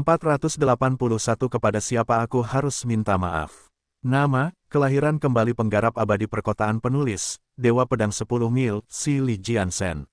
481 Kepada siapa aku harus minta maaf? Nama, kelahiran kembali penggarap abadi perkotaan penulis, Dewa Pedang 10 Mil, Si Li Jiansen.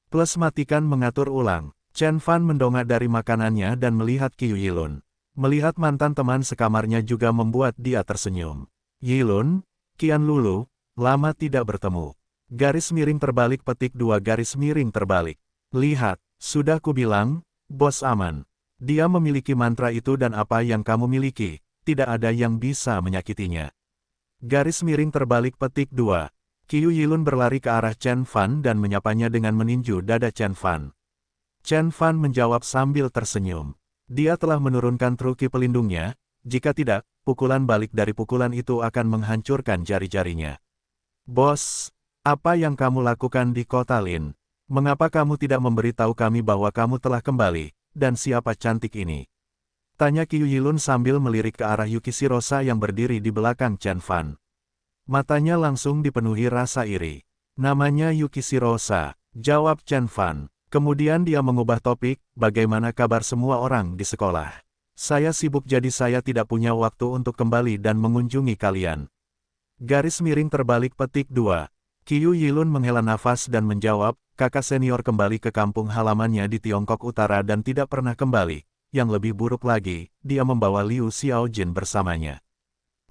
Plus matikan mengatur ulang. Chen Fan mendongak dari makanannya dan melihat Qiu Yilun. Melihat mantan teman sekamarnya juga membuat dia tersenyum. Yilun, Qian Lulu, lama tidak bertemu. Garis miring terbalik petik 2 garis miring terbalik. Lihat, sudah kubilang, bos aman. Dia memiliki mantra itu dan apa yang kamu miliki, tidak ada yang bisa menyakitinya. Garis miring terbalik petik 2. Qiu Yilun berlari ke arah Chen Fan dan menyapanya dengan meninju dada Chen Fan. Chen Fan menjawab sambil tersenyum. Dia telah menurunkan truki pelindungnya, jika tidak, pukulan balik dari pukulan itu akan menghancurkan jari-jarinya. Bos, apa yang kamu lakukan di kota Lin? Mengapa kamu tidak memberitahu kami bahwa kamu telah kembali, dan siapa cantik ini? Tanya Qiu Yilun sambil melirik ke arah Yukishirosa yang berdiri di belakang Chen Fan. Matanya langsung dipenuhi rasa iri. Namanya Yukishirosa, jawab Chen Fan. Kemudian dia mengubah topik, bagaimana kabar semua orang di sekolah? Saya sibuk jadi saya tidak punya waktu untuk kembali dan mengunjungi kalian. Garis miring terbalik petik 2. Qiu Yilun menghela nafas dan menjawab, kakak senior kembali ke kampung halamannya di Tiongkok Utara dan tidak pernah kembali. Yang lebih buruk lagi, dia membawa Liu Xiaojin bersamanya.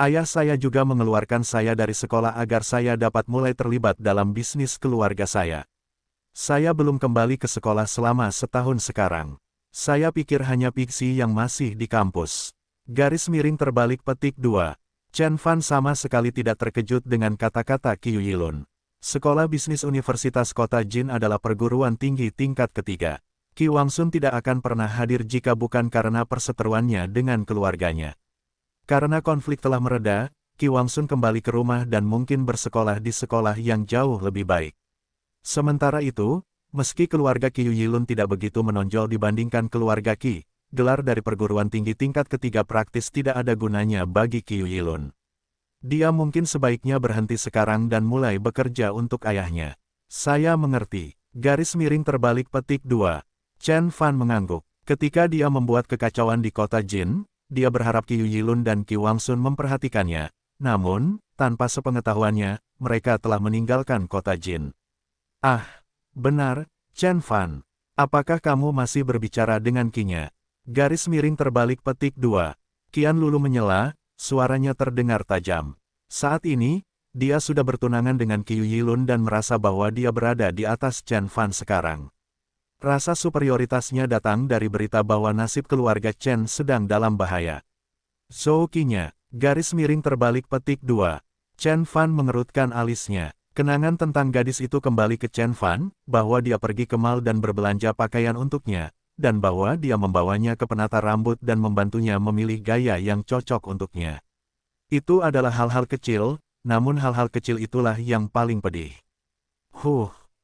Ayah saya juga mengeluarkan saya dari sekolah agar saya dapat mulai terlibat dalam bisnis keluarga saya. Saya belum kembali ke sekolah selama setahun sekarang. Saya pikir hanya Pixie yang masih di kampus. Garis miring terbalik petik 2. Chen Fan sama sekali tidak terkejut dengan kata-kata Qiu Yilun. Sekolah Bisnis Universitas Kota Jin adalah perguruan tinggi tingkat ketiga. Qi Wangsun tidak akan pernah hadir jika bukan karena perseteruannya dengan keluarganya. Karena konflik telah mereda, Qi Wangsun kembali ke rumah dan mungkin bersekolah di sekolah yang jauh lebih baik. Sementara itu, meski keluarga Qiu Yilun tidak begitu menonjol dibandingkan keluarga Qi, gelar dari perguruan tinggi tingkat ketiga praktis tidak ada gunanya bagi Qiu Yilun. Dia mungkin sebaiknya berhenti sekarang dan mulai bekerja untuk ayahnya. Saya mengerti. Garis miring terbalik petik 2. Chen Fan mengangguk. Ketika dia membuat kekacauan di kota Jin, dia berharap Qiu Yilun dan Qi Wangsun memperhatikannya. Namun, tanpa sepengetahuannya, mereka telah meninggalkan kota Jin. Ah, benar, Chen Fan. Apakah kamu masih berbicara dengan Qi-nya? Garis miring terbalik petik 2. Qian Lulu menyela, suaranya terdengar tajam. Saat ini, dia sudah bertunangan dengan Qiu Yilun dan merasa bahwa dia berada di atas Chen Fan sekarang. Rasa superioritasnya datang dari berita bahwa nasib keluarga Chen sedang dalam bahaya. Zhou Qi-nya, garis miring terbalik petik 2. Chen Fan mengerutkan alisnya. Kenangan tentang gadis itu kembali ke Chen Fan, bahwa dia pergi ke mall dan berbelanja pakaian untuknya, dan bahwa dia membawanya ke penata rambut dan membantunya memilih gaya yang cocok untuknya. Itu adalah hal-hal kecil, namun hal-hal kecil itulah yang paling pedih.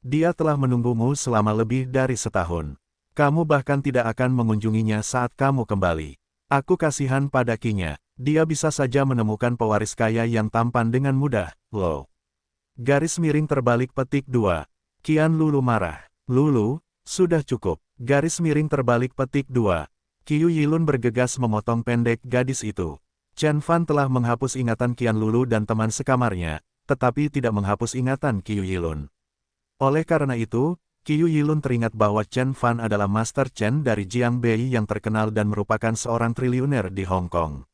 Dia telah menunggumu selama lebih dari setahun. Kamu bahkan tidak akan mengunjunginya saat kamu kembali. Aku kasihan pada Qi-nya, dia bisa saja menemukan pewaris kaya yang tampan dengan mudah, loh. Garis miring terbalik petik 2. Qian Lulu marah. Lulu, sudah cukup. Garis miring terbalik petik 2. Qiu Yilun bergegas memotong pendek gadis itu. Chen Fan telah menghapus ingatan Qian Lulu dan teman sekamarnya, tetapi tidak menghapus ingatan Qiu Yilun. Oleh karena itu, Qiu Yilun teringat bahwa Chen Fan adalah Master Chen dari Jiangbei yang terkenal dan merupakan seorang triliuner di Hong Kong.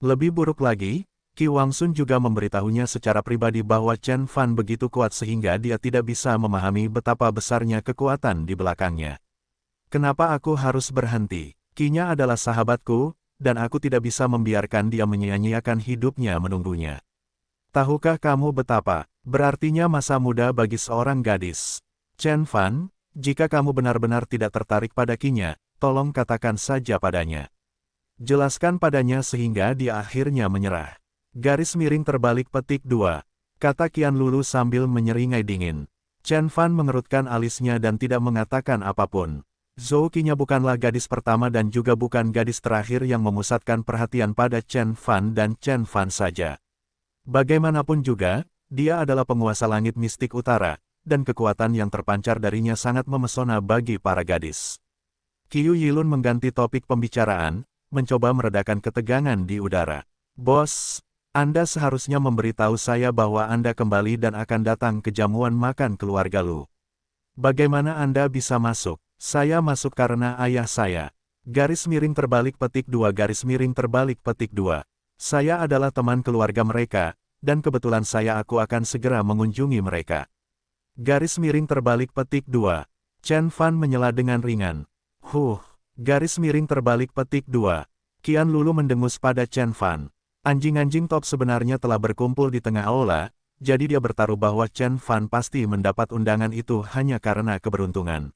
Lebih buruk lagi, Qi Wangsun juga memberitahunya secara pribadi bahwa Chen Fan begitu kuat sehingga dia tidak bisa memahami betapa besarnya kekuatan di belakangnya. Kenapa aku harus berhenti? Qi-nya adalah sahabatku, dan aku tidak bisa membiarkan dia menyia-nyiakan hidupnya menunggunya. Tahukah kamu betapa berartinya masa muda bagi seorang gadis? Chen Fan, jika kamu benar-benar tidak tertarik pada Qi-nya, tolong katakan saja padanya. Jelaskan padanya sehingga dia akhirnya menyerah. Garis miring terbalik petik 2. Kata Qian Lulu sambil menyeringai dingin. Chen Fan mengerutkan alisnya dan tidak mengatakan apapun. Zhou Qi-nya bukanlah gadis pertama dan juga bukan gadis terakhir yang memusatkan perhatian pada Chen Fan dan Chen Fan saja. Bagaimanapun juga, dia adalah penguasa langit mistik utara, dan kekuatan yang terpancar darinya sangat memesona bagi para gadis. Qiu Yilun mengganti topik pembicaraan, mencoba meredakan ketegangan di udara. Bos, Anda seharusnya memberitahu saya bahwa Anda kembali dan akan datang ke jamuan makan keluarga Lu. Bagaimana Anda bisa masuk? Saya masuk karena ayah saya. Garis miring terbalik petik 2 garis miring terbalik petik 2. Saya adalah teman keluarga mereka, dan kebetulan aku akan segera mengunjungi mereka. Garis miring terbalik petik 2. Chen Fan menyela dengan ringan. Garis miring terbalik petik 2. Qian Lulu mendengus pada Chen Fan. Anjing-anjing top sebenarnya telah berkumpul di tengah aula, jadi dia bertaruh bahwa Chen Fan pasti mendapat undangan itu hanya karena keberuntungan.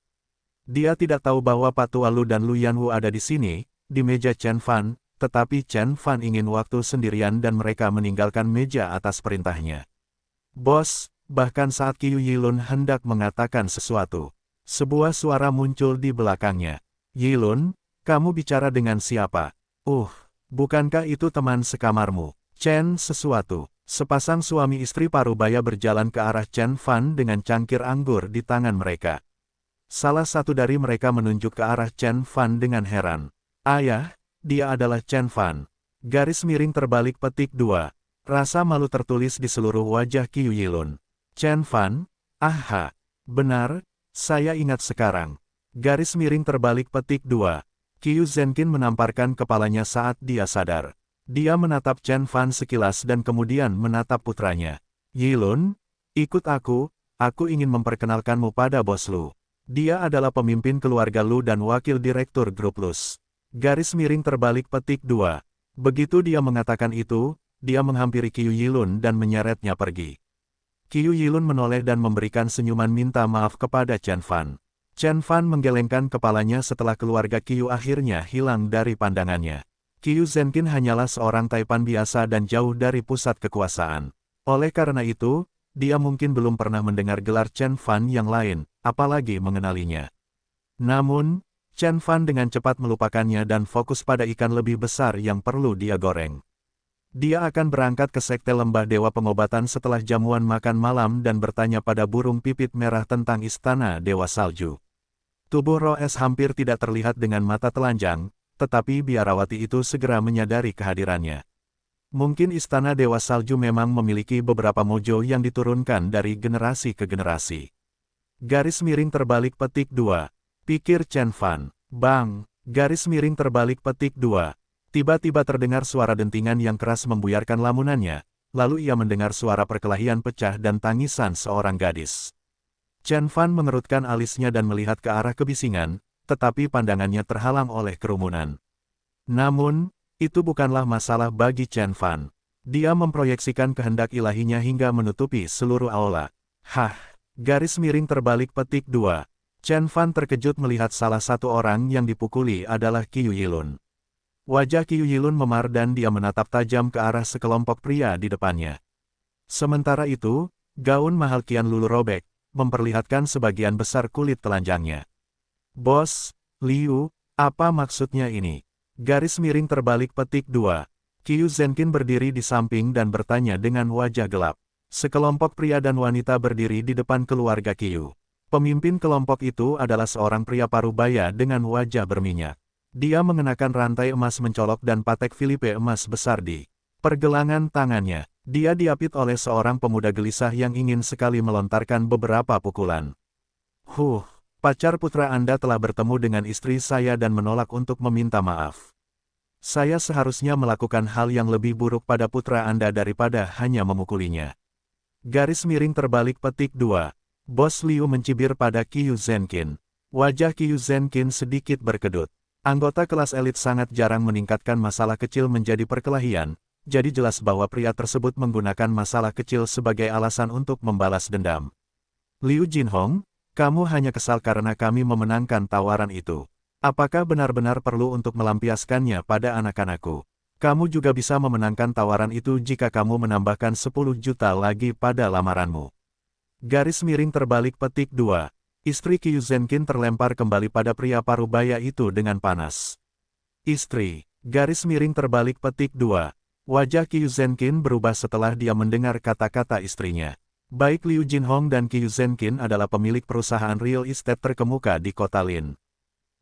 Dia tidak tahu bahwa Pak Tua Lu dan Lu Yanwu ada di sini, di meja Chen Fan, tetapi Chen Fan ingin waktu sendirian dan mereka meninggalkan meja atas perintahnya. Bos, bahkan saat Qiu Yilun hendak mengatakan sesuatu, sebuah suara muncul di belakangnya. Yilun, kamu bicara dengan siapa? Bukankah itu teman sekamarmu? Chen sesuatu. Sepasang suami istri parubaya berjalan ke arah Chen Fan dengan cangkir anggur di tangan mereka. Salah satu dari mereka menunjuk ke arah Chen Fan dengan heran. Ayah, dia adalah Chen Fan. Garis miring terbalik petik 2. Rasa malu tertulis di seluruh wajah Qiu Yilun. Chen Fan? Aha, benar, saya ingat sekarang. Garis miring terbalik petik 2. Qiu Zhenqin menamparkan kepalanya saat dia sadar. Dia menatap Chen Fan sekilas dan kemudian menatap putranya. Yilun, ikut aku ingin memperkenalkanmu pada bos Lu. Dia adalah pemimpin keluarga Lu dan wakil direktur grup Lus. Garis miring terbalik petik 2. Begitu dia mengatakan itu, dia menghampiri Qiu Yilun dan menyeretnya pergi. Qiu Yilun menoleh dan memberikan senyuman minta maaf kepada Chen Fan. Chen Fan menggelengkan kepalanya setelah keluarga Qiu akhirnya hilang dari pandangannya. Qiu Zhenqin hanyalah seorang taipan biasa dan jauh dari pusat kekuasaan. Oleh karena itu, dia mungkin belum pernah mendengar gelar Chen Fan yang lain, apalagi mengenalinya. Namun, Chen Fan dengan cepat melupakannya dan fokus pada ikan lebih besar yang perlu dia goreng. Dia akan berangkat ke sekte lembah dewa pengobatan setelah jamuan makan malam dan bertanya pada burung pipit merah tentang istana dewa salju. Tubuh Roes hampir tidak terlihat dengan mata telanjang, tetapi biarawati itu segera menyadari kehadirannya. Mungkin istana dewa salju memang memiliki beberapa mojo yang diturunkan dari generasi ke generasi. Garis miring terbalik petik 2. Pikir Chen Fan. Bang! Garis miring terbalik petik 2. Tiba-tiba terdengar suara dentingan yang keras membuyarkan lamunannya, lalu ia mendengar suara perkelahian pecah dan tangisan seorang gadis. Chen Fan mengerutkan alisnya dan melihat ke arah kebisingan, tetapi pandangannya terhalang oleh kerumunan. Namun, itu bukanlah masalah bagi Chen Fan. Dia memproyeksikan kehendak ilahinya hingga menutupi seluruh aula. Garis miring terbalik petik 2. Chen Fan terkejut melihat salah satu orang yang dipukuli adalah Qiu Yilun. Wajah Qiu Yilun memar dan dia menatap tajam ke arah sekelompok pria di depannya. Sementara itu, gaun mahal Qian Lulu robek, memperlihatkan sebagian besar kulit telanjangnya. Bos, Liu, apa maksudnya ini? Garis miring terbalik petik 2. Qiu Zhenqin berdiri di samping dan bertanya dengan wajah gelap. Sekelompok pria dan wanita berdiri di depan keluarga Qiu. Pemimpin kelompok itu adalah seorang pria parubaya dengan wajah berminyak. Dia mengenakan rantai emas mencolok dan patek Filipe emas besar di pergelangan tangannya. Dia diapit oleh seorang pemuda gelisah yang ingin sekali melontarkan beberapa pukulan. Pacar putra Anda telah bertemu dengan istri saya dan menolak untuk meminta maaf. Saya seharusnya melakukan hal yang lebih buruk pada putra Anda daripada hanya memukulinya. Garis miring terbalik petik 2. Bos Liu mencibir pada Qiu Zhenqin. Wajah Qiu Zhenqin sedikit berkedut. Anggota kelas elit sangat jarang meningkatkan masalah kecil menjadi perkelahian, jadi jelas bahwa pria tersebut menggunakan masalah kecil sebagai alasan untuk membalas dendam. Liu Jinhong, kamu hanya kesal karena kami memenangkan tawaran itu. Apakah benar-benar perlu untuk melampiaskannya pada anak-anakku? Kamu juga bisa memenangkan tawaran itu jika kamu menambahkan 10 juta lagi pada lamaranmu. Garis miring terbalik petik 2. Istri Qiu Zhenqin terlempar kembali pada pria parubaya itu dengan panas. Istri, garis miring terbalik petik 2. Wajah Qiu Zhenqin berubah setelah dia mendengar kata-kata istrinya. Baik Liu Jinhong dan Qiu Zhenqin adalah pemilik perusahaan real estate terkemuka di kota Lin.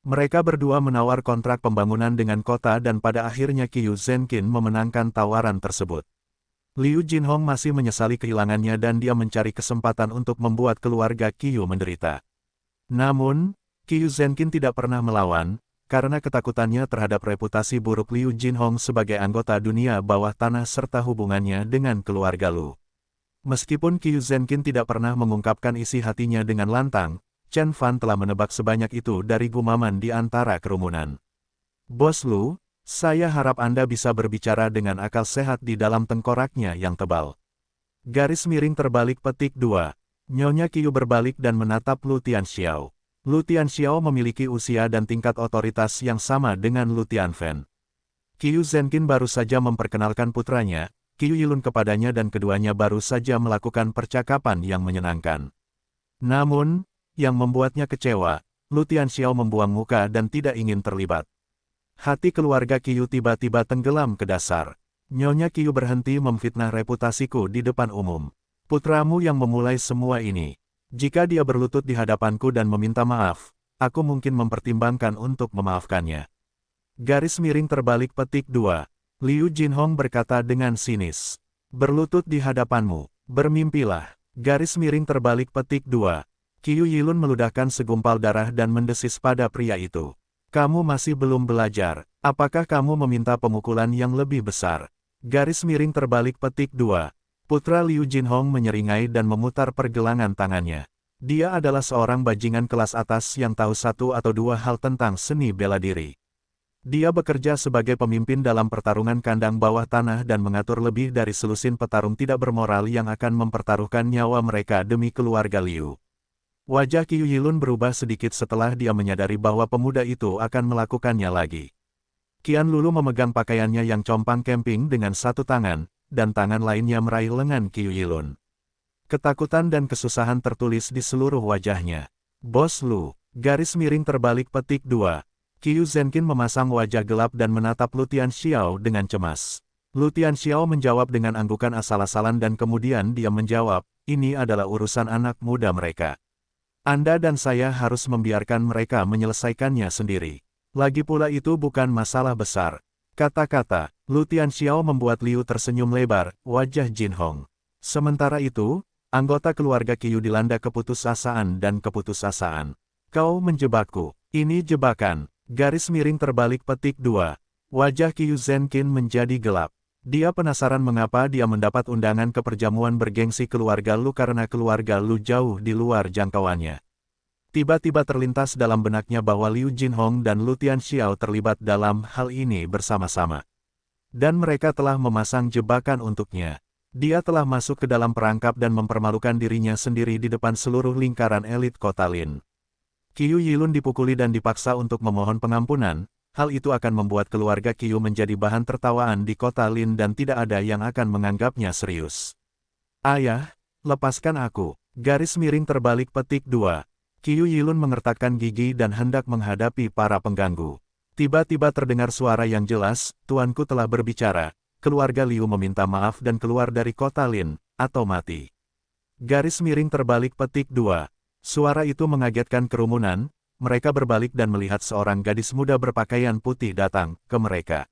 Mereka berdua menawar kontrak pembangunan dengan kota dan pada akhirnya Qiu Zhenqin memenangkan tawaran tersebut. Liu Jinhong masih menyesali kehilangannya dan dia mencari kesempatan untuk membuat keluarga Qiu menderita. Namun, Qiu Zhenqin tidak pernah melawan, karena ketakutannya terhadap reputasi buruk Liu Jinhong sebagai anggota dunia bawah tanah serta hubungannya dengan keluarga Lu. Meskipun Qiu Zhenqin tidak pernah mengungkapkan isi hatinya dengan lantang, Chen Fan telah menebak sebanyak itu dari gumaman di antara kerumunan. Bos Lu, saya harap Anda bisa berbicara dengan akal sehat di dalam tengkoraknya yang tebal. Garis miring terbalik petik 2. Nyonya Qiu berbalik dan menatap Lu Tianxiao. Lu Tianxiao memiliki usia dan tingkat otoritas yang sama dengan Lu Tianfen. Qiu Zhenqin baru saja memperkenalkan putranya, Qiu Yilun kepadanya dan keduanya baru saja melakukan percakapan yang menyenangkan. Namun, yang membuatnya kecewa, Lu Tianxiao membuang muka dan tidak ingin terlibat. Hati keluarga Qiu tiba-tiba tenggelam ke dasar. Nyonya Qiu berhenti memfitnah reputasiku di depan umum. Putramu yang memulai semua ini. Jika dia berlutut di hadapanku dan meminta maaf, aku mungkin mempertimbangkan untuk memaafkannya. Garis miring terbalik petik 2. Liu Jinhong berkata dengan sinis. Berlutut di hadapanmu, bermimpilah. Garis miring terbalik petik 2. Qiu Yilun meludahkan segumpal darah dan mendesis pada pria itu. Kamu masih belum belajar, apakah kamu meminta pemukulan yang lebih besar? Garis miring terbalik petik 2. Putra Liu Jinhong menyeringai dan memutar pergelangan tangannya. Dia adalah seorang bajingan kelas atas yang tahu satu atau dua hal tentang seni bela diri. Dia bekerja sebagai pemimpin dalam pertarungan kandang bawah tanah dan mengatur lebih dari selusin petarung tidak bermoral yang akan mempertaruhkan nyawa mereka demi keluarga Liu. Wajah Qiu Yilun berubah sedikit setelah dia menyadari bahwa pemuda itu akan melakukannya lagi. Qian Lulu memegang pakaiannya yang compang camping dengan satu tangan, dan tangan lainnya meraih lengan Qiu Yilun. Ketakutan dan kesusahan tertulis di seluruh wajahnya. Bos Lu, garis miring terbalik petik 2. Qiu Zhenqin memasang wajah gelap dan menatap Lu Tianxiao dengan cemas. Lu Tianxiao menjawab dengan anggukan asal-asalan dan kemudian dia menjawab, ini adalah urusan anak muda mereka. Anda dan saya harus membiarkan mereka menyelesaikannya sendiri. Lagi pula itu bukan masalah besar. Kata-kata, Lu Tianxiao membuat Liu tersenyum lebar, wajah Jinhong. Sementara itu, anggota keluarga Qiu dilanda keputusasaan dan keputusasaan. Kau menjebakku. Ini jebakan. Garis miring terbalik petik 2. Wajah Qiu Zhenqin menjadi gelap. Dia penasaran mengapa dia mendapat undangan ke perjamuan bergengsi keluarga Lu karena keluarga Lu jauh di luar jangkauannya. Tiba-tiba terlintas dalam benaknya bahwa Liu Jinhong dan Lu Tianxiao terlibat dalam hal ini bersama-sama. Dan mereka telah memasang jebakan untuknya. Dia telah masuk ke dalam perangkap dan mempermalukan dirinya sendiri di depan seluruh lingkaran elit kota Lin. Qiu Yilun dipukuli dan dipaksa untuk memohon pengampunan. Hal itu akan membuat keluarga Qiu menjadi bahan tertawaan di kota Lin dan tidak ada yang akan menganggapnya serius. Ayah, lepaskan aku. Garis miring terbalik petik 2. Qiu Yilun mengertakkan gigi dan hendak menghadapi para pengganggu. Tiba-tiba terdengar suara yang jelas, tuanku telah berbicara, keluarga Liu meminta maaf dan keluar dari kota Lin, atau mati. Garis miring terbalik petik 2. Suara itu mengagetkan kerumunan. Mereka berbalik dan melihat seorang gadis muda berpakaian putih datang ke mereka.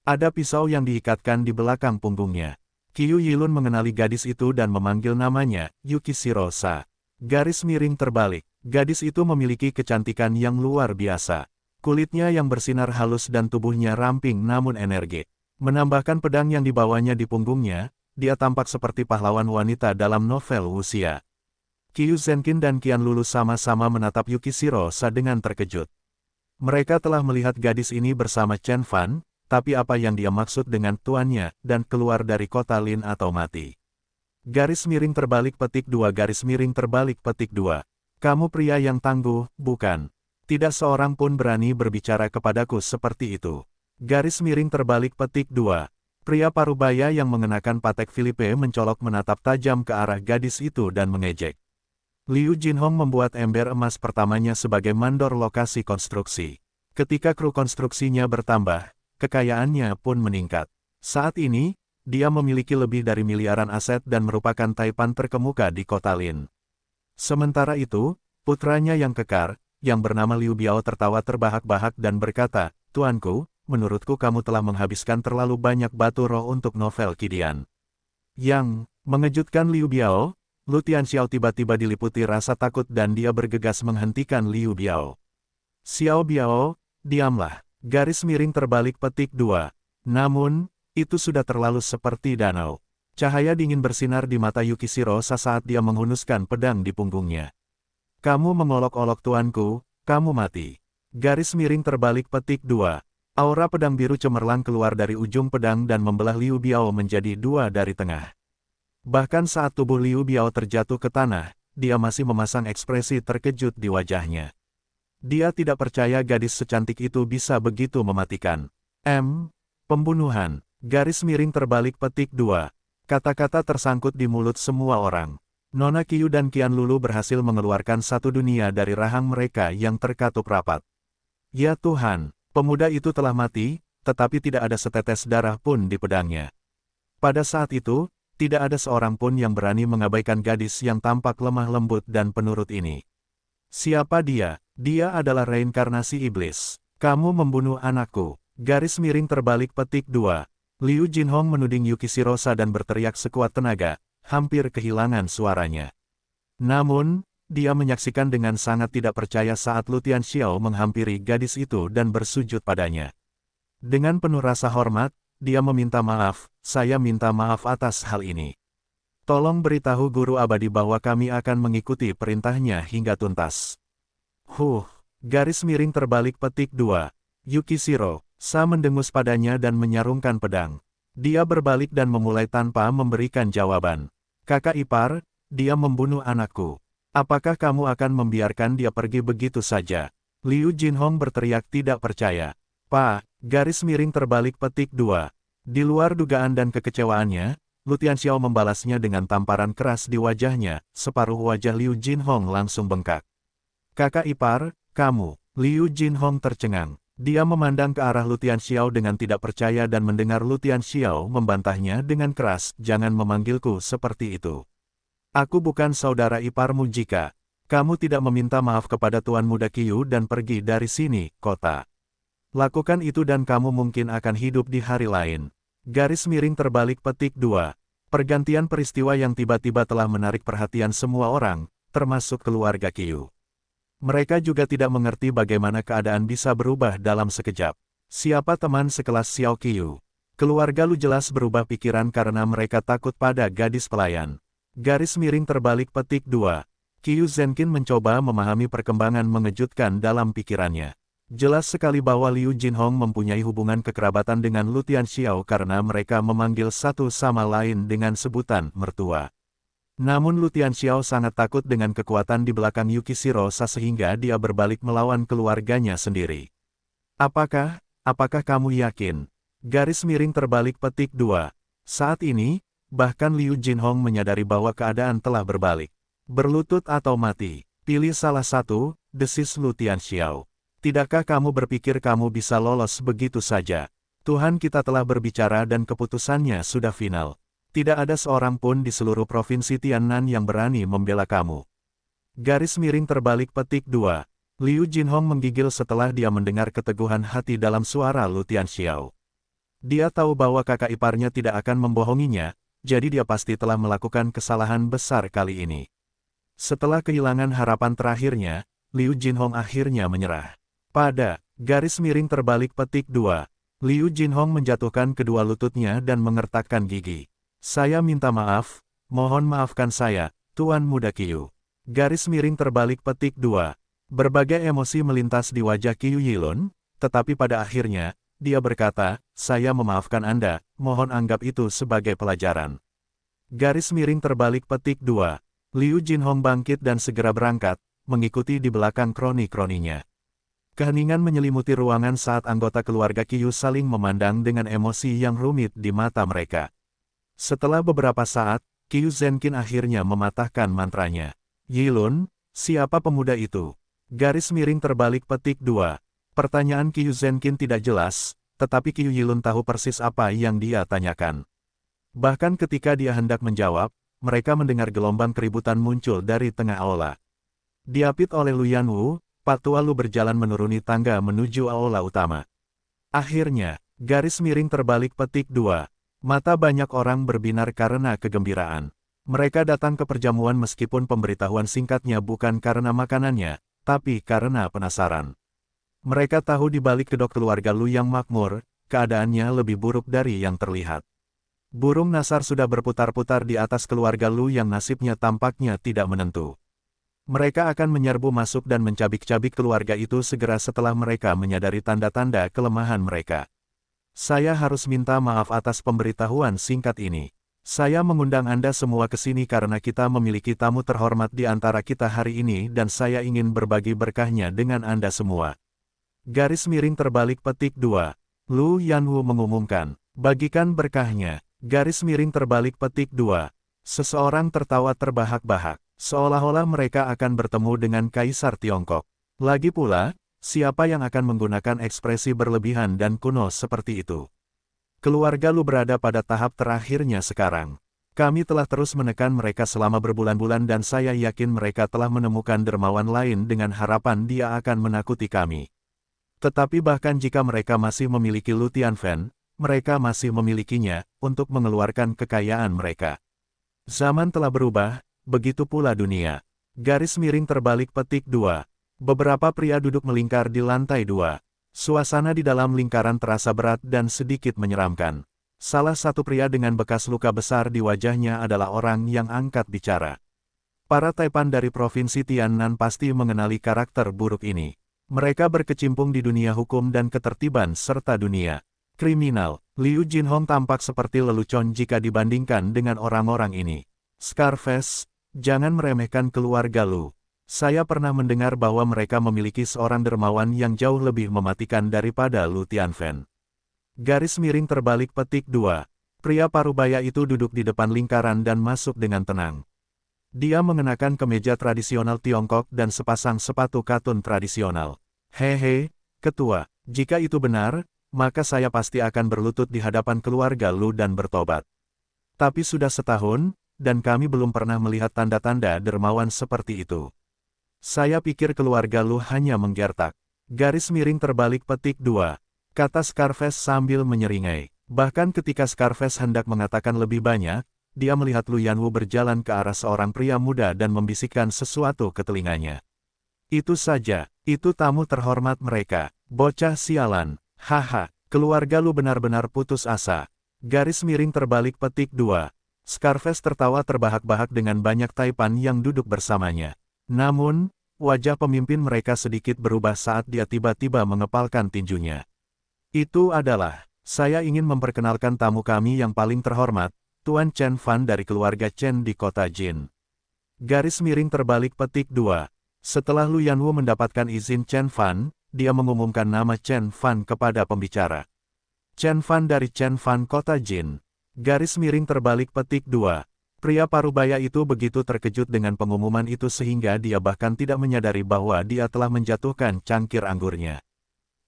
Ada pisau yang diikatkan di belakang punggungnya. Qiu Yilun mengenali gadis itu dan memanggil namanya, Yukishiro Sa. Garis miring terbalik. Gadis itu memiliki kecantikan yang luar biasa. Kulitnya yang bersinar halus dan tubuhnya ramping namun energik. Menambahkan pedang yang dibawanya di punggungnya, dia tampak seperti pahlawan wanita dalam novel wuxia. Qiu Zhenqin dan Qian Lulu sama-sama menatap Yukishiro Sa dengan terkejut. Mereka telah melihat gadis ini bersama Chen Fan, tapi apa yang dia maksud dengan tuannya dan keluar dari kota Lin atau mati. Garis miring terbalik petik 2 garis miring terbalik petik 2. Kamu pria yang tangguh, bukan? Tidak seorang pun berani berbicara kepadaku seperti itu. Garis miring terbalik petik 2. Pria parubaya yang mengenakan patek Filipe mencolok menatap tajam ke arah gadis itu dan mengejek. Liu Jinhong membuat ember emas pertamanya sebagai mandor lokasi konstruksi. Ketika kru konstruksinya bertambah, kekayaannya pun meningkat. Saat ini, dia memiliki lebih dari miliaran aset dan merupakan taipan terkemuka di kota Lin. Sementara itu, putranya yang kekar, yang bernama Liu Biao tertawa terbahak-bahak dan berkata, "Tuanku, menurutku kamu telah menghabiskan terlalu banyak batu roh untuk novel Kidian." Yang mengejutkan Liu Biao, Lu Tianxiao tiba-tiba diliputi rasa takut dan dia bergegas menghentikan Liu Biao. "Xiao Biao, diamlah." Garis miring terbalik petik 2. Namun, itu sudah terlalu seperti danau. Cahaya dingin bersinar di mata Yukishiro saat dia menghunuskan pedang di punggungnya. "Kamu mengolok-olok tuanku, kamu mati." Garis miring terbalik petik 2. Aura pedang biru cemerlang keluar dari ujung pedang dan membelah Liu Biao menjadi dua dari tengah. Bahkan saat tubuh Liu Biao terjatuh ke tanah, dia masih memasang ekspresi terkejut di wajahnya. Dia tidak percaya gadis secantik itu bisa begitu mematikan. Pembunuhan. Garis miring terbalik petik 2. Kata-kata tersangkut di mulut semua orang. Nona Qiu dan Qian Lulu berhasil mengeluarkan satu dunia dari rahang mereka yang terkatup rapat. Ya Tuhan, pemuda itu telah mati, tetapi tidak ada setetes darah pun di pedangnya. Pada saat itu, tidak ada seorang pun yang berani mengabaikan gadis yang tampak lemah lembut dan penurut ini. Siapa dia? Dia adalah reinkarnasi iblis. "Kamu membunuh anakku." Garis miring terbalik petik 2. Liu Jinhong menuding Yukishiro dan berteriak sekuat tenaga, hampir kehilangan suaranya. Namun, dia menyaksikan dengan sangat tidak percaya saat Lu Tianxiao menghampiri gadis itu dan bersujud padanya. Dengan penuh rasa hormat, dia meminta maaf, "Saya minta maaf atas hal ini. Tolong beritahu guru abadi bahwa kami akan mengikuti perintahnya hingga tuntas." Garis miring terbalik petik 2. Yukishiro mendengus padanya dan menyarungkan pedang. Dia berbalik dan memulai tanpa memberikan jawaban. "Kakak ipar, dia membunuh anakku. Apakah kamu akan membiarkan dia pergi begitu saja?" Liu Jinhong berteriak tidak percaya. "Pak." Garis miring terbalik petik 2. Di luar dugaan dan kekecewaannya, Lu Tianxiao membalasnya dengan tamparan keras di wajahnya, separuh wajah Liu Jinhong langsung bengkak. "Kakak ipar, kamu." Liu Jinhong tercengang. Dia memandang ke arah Lu Tianxiao dengan tidak percaya dan mendengar Lu Tianxiao membantahnya dengan keras, "Jangan memanggilku seperti itu. Aku bukan saudara iparmu jika kamu tidak meminta maaf kepada Tuan Muda Qiu dan pergi dari sini, kota. Lakukan itu dan kamu mungkin akan hidup di hari lain." Garis miring terbalik petik 2. Pergantian peristiwa yang tiba-tiba telah menarik perhatian semua orang, termasuk keluarga Qiu. Mereka juga tidak mengerti bagaimana keadaan bisa berubah dalam sekejap. Siapa teman sekelas Xiao Qiu? Keluarga Lu jelas berubah pikiran karena mereka takut pada gadis pelayan. Garis miring terbalik petik 2. Qiu Zenkin mencoba memahami perkembangan mengejutkan dalam pikirannya. Jelas sekali bahwa Liu Jinhong mempunyai hubungan kekerabatan dengan Lu Tianxiao karena mereka memanggil satu sama lain dengan sebutan mertua. Namun Lu Tianxiao sangat takut dengan kekuatan di belakang Yukishiro sehingga dia berbalik melawan keluarganya sendiri. Apakah kamu yakin?" Garis miring terbalik petik 2. Saat ini, bahkan Liu Jinhong menyadari bahwa keadaan telah berbalik. "Berlutut atau mati, pilih salah satu," desis Lu Tianxiao. "Tidakkah kamu berpikir kamu bisa lolos begitu saja? Tuhan kita telah berbicara dan keputusannya sudah final. Tidak ada seorang pun di seluruh provinsi Tiannan yang berani membela kamu." Garis miring terbalik petik 2. Liu Jinhong menggigil setelah dia mendengar keteguhan hati dalam suara Lu Tianxiao. Dia tahu bahwa kakak iparnya tidak akan membohonginya, jadi dia pasti telah melakukan kesalahan besar kali ini. Setelah kehilangan harapan terakhirnya, Liu Jinhong akhirnya menyerah. Pada garis miring terbalik petik 2, Liu Jinhong menjatuhkan kedua lututnya dan mengertakkan gigi. "Saya minta maaf, mohon maafkan saya, Tuan Muda Qiu." Garis miring terbalik petik 2. Berbagai emosi melintas di wajah Qiu Yilun, tetapi pada akhirnya, dia berkata, "Saya memaafkan Anda, mohon anggap itu sebagai pelajaran." Garis miring terbalik petik 2. Liu Jinhong bangkit dan segera berangkat, mengikuti di belakang kroni-kroninya. Keheningan menyelimuti ruangan saat anggota keluarga Qiu saling memandang dengan emosi yang rumit di mata mereka. Setelah beberapa saat, Qiu Zenkin akhirnya mematahkan mantranya. "Yilun, siapa pemuda itu?" Garis miring terbalik petik 2. Pertanyaan Qiu Zenkin tidak jelas, tetapi Qiu Yilun tahu persis apa yang dia tanyakan. Bahkan ketika dia hendak menjawab, mereka mendengar gelombang keributan muncul dari tengah aula. Diapit oleh Lu Yanwu, Patua Lu berjalan menuruni tangga menuju aula utama. Akhirnya, garis miring terbalik petik 2. Mata banyak orang berbinar karena kegembiraan. Mereka datang ke perjamuan meskipun pemberitahuan singkatnya bukan karena makanannya, tapi karena penasaran. Mereka tahu di balik kedok keluarga Lu yang makmur, keadaannya lebih buruk dari yang terlihat. Burung nasar sudah berputar-putar di atas keluarga Lu yang nasibnya tampaknya tidak menentu. Mereka akan menyerbu masuk dan mencabik-cabik keluarga itu segera setelah mereka menyadari tanda-tanda kelemahan mereka. Saya harus minta maaf atas pemberitahuan singkat ini. Saya mengundang Anda semua ke sini karena kita memiliki tamu terhormat di antara kita hari ini dan saya ingin berbagi berkahnya dengan Anda semua. Garis miring terbalik petik 2. Lu Yanwu mengumumkan, bagikan berkahnya. Garis miring terbalik petik 2. Seseorang tertawa terbahak-bahak. Seolah-olah mereka akan bertemu dengan Kaisar Tiongkok. Lagi pula, siapa yang akan menggunakan ekspresi berlebihan dan kuno seperti itu? Keluarga Lu berada pada tahap terakhirnya sekarang. Kami telah terus menekan mereka selama berbulan-bulan dan saya yakin mereka telah menemukan dermawan lain dengan harapan dia akan menakuti kami. Tetapi bahkan jika mereka masih memiliki Lu Tianfen, mereka masih memilikinya untuk mengeluarkan kekayaan mereka. Zaman telah berubah. Begitu pula dunia. Garis miring terbalik petik 2. Beberapa pria duduk melingkar di lantai 2. Suasana di dalam lingkaran terasa berat dan sedikit menyeramkan. Salah satu pria dengan bekas luka besar di wajahnya adalah orang yang angkat bicara. Para taipan dari Provinsi Tiannan pasti mengenali karakter buruk ini. Mereka berkecimpung di dunia hukum dan ketertiban serta dunia kriminal. Liu Jinhong tampak seperti lelucon jika dibandingkan dengan orang-orang ini. Scarface, jangan meremehkan keluarga Lu. Saya pernah mendengar bahwa mereka memiliki seorang dermawan yang jauh lebih mematikan daripada Lu Tianfen. Garis miring terbalik petik 2. Pria parubaya itu duduk di depan lingkaran dan masuk dengan tenang. Dia mengenakan kemeja tradisional Tiongkok dan sepasang sepatu katun tradisional. Hehe, ketua, jika itu benar, maka saya pasti akan berlutut di hadapan keluarga Lu dan bertobat. Tapi sudah setahun, dan kami belum pernah melihat tanda-tanda dermawan seperti itu. Saya pikir keluarga Lu hanya menggertak. Garis miring terbalik petik 2. Kata Scarface sambil menyeringai. Bahkan ketika Scarface hendak mengatakan lebih banyak, dia melihat Lu Yanwu berjalan ke arah seorang pria muda dan membisikkan sesuatu ke telinganya. Itu saja, itu tamu terhormat mereka. Bocah sialan. Haha, keluarga Lu benar-benar putus asa. Garis miring terbalik petik 2. Scarface tertawa terbahak-bahak dengan banyak taipan yang duduk bersamanya. Namun, wajah pemimpin mereka sedikit berubah saat dia tiba-tiba mengepalkan tinjunya. Itu adalah, saya ingin memperkenalkan tamu kami yang paling terhormat, Tuan Chen Fan dari keluarga Chen di kota Jin. Garis miring terbalik petik 2. Setelah Lu Yanwu mendapatkan izin Chen Fan, dia mengumumkan nama Chen Fan kepada pembicara. Chen Fan dari Chen Fan kota Jin. Garis miring terbalik petik 2. Pria parubaya itu begitu terkejut dengan pengumuman itu sehingga dia bahkan tidak menyadari bahwa dia telah menjatuhkan cangkir anggurnya.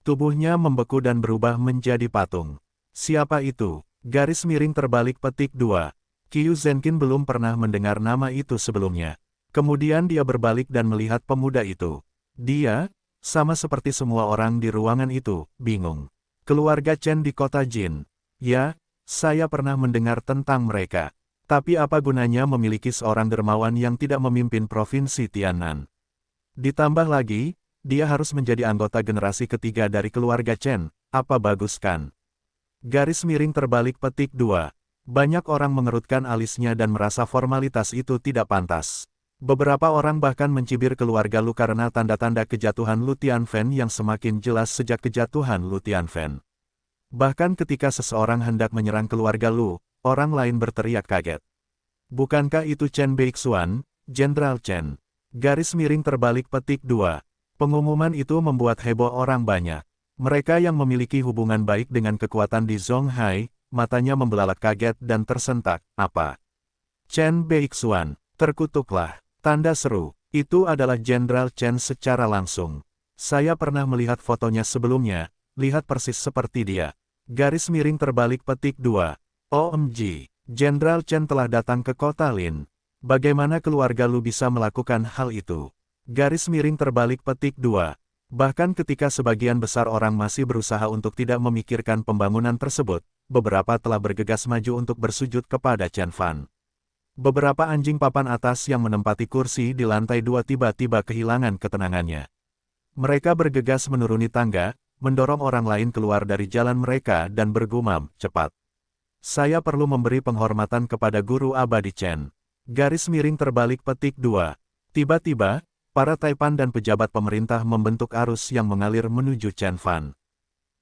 Tubuhnya membeku dan berubah menjadi patung. Siapa itu? Garis miring terbalik petik 2. Qiu Zhenqin belum pernah mendengar nama itu sebelumnya. Kemudian dia berbalik dan melihat pemuda itu. Dia, sama seperti semua orang di ruangan itu, bingung. Keluarga Chen di kota Jin. Ya, saya pernah mendengar tentang mereka. Tapi apa gunanya memiliki seorang dermawan yang tidak memimpin Provinsi Tiannan? Ditambah lagi, dia harus menjadi anggota generasi ketiga dari keluarga Chen, apa bagus kan? Garis miring terbalik petik 2. Banyak orang mengerutkan alisnya dan merasa formalitas itu tidak pantas. Beberapa orang bahkan mencibir keluarga Lu karena tanda-tanda kejatuhan Lu Tianfen yang semakin jelas sejak kejatuhan Lu Tianfen. Bahkan ketika seseorang hendak menyerang keluarga Lu, orang lain berteriak kaget. Bukankah itu Chen Beixuan, Jenderal Chen? Garis miring terbalik petik 2. Pengumuman itu membuat heboh orang banyak. Mereka yang memiliki hubungan baik dengan kekuatan di Zonghai, matanya membelalak kaget dan tersentak. Apa? Chen Beixuan, terkutuklah. Tanda seru. Itu adalah Jenderal Chen secara langsung. Saya pernah melihat fotonya sebelumnya, lihat persis seperti dia. Garis miring terbalik petik 2. OMG, Jenderal Chen telah datang ke kota Lin. Bagaimana keluarga Lu bisa melakukan hal itu? Garis miring terbalik petik 2. Bahkan ketika sebagian besar orang masih berusaha untuk tidak memikirkan pembangunan tersebut, beberapa telah bergegas maju untuk bersujud kepada Chen Fan. Beberapa anjing papan atas yang menempati kursi di lantai 2 tiba-tiba kehilangan ketenangannya. Mereka bergegas menuruni tangga, mendorong orang lain keluar dari jalan mereka dan bergumam, cepat. Saya perlu memberi penghormatan kepada Guru Abadi Chen. Garis miring terbalik petik 2. Tiba-tiba, para taipan dan pejabat pemerintah membentuk arus yang mengalir menuju Chen Fan.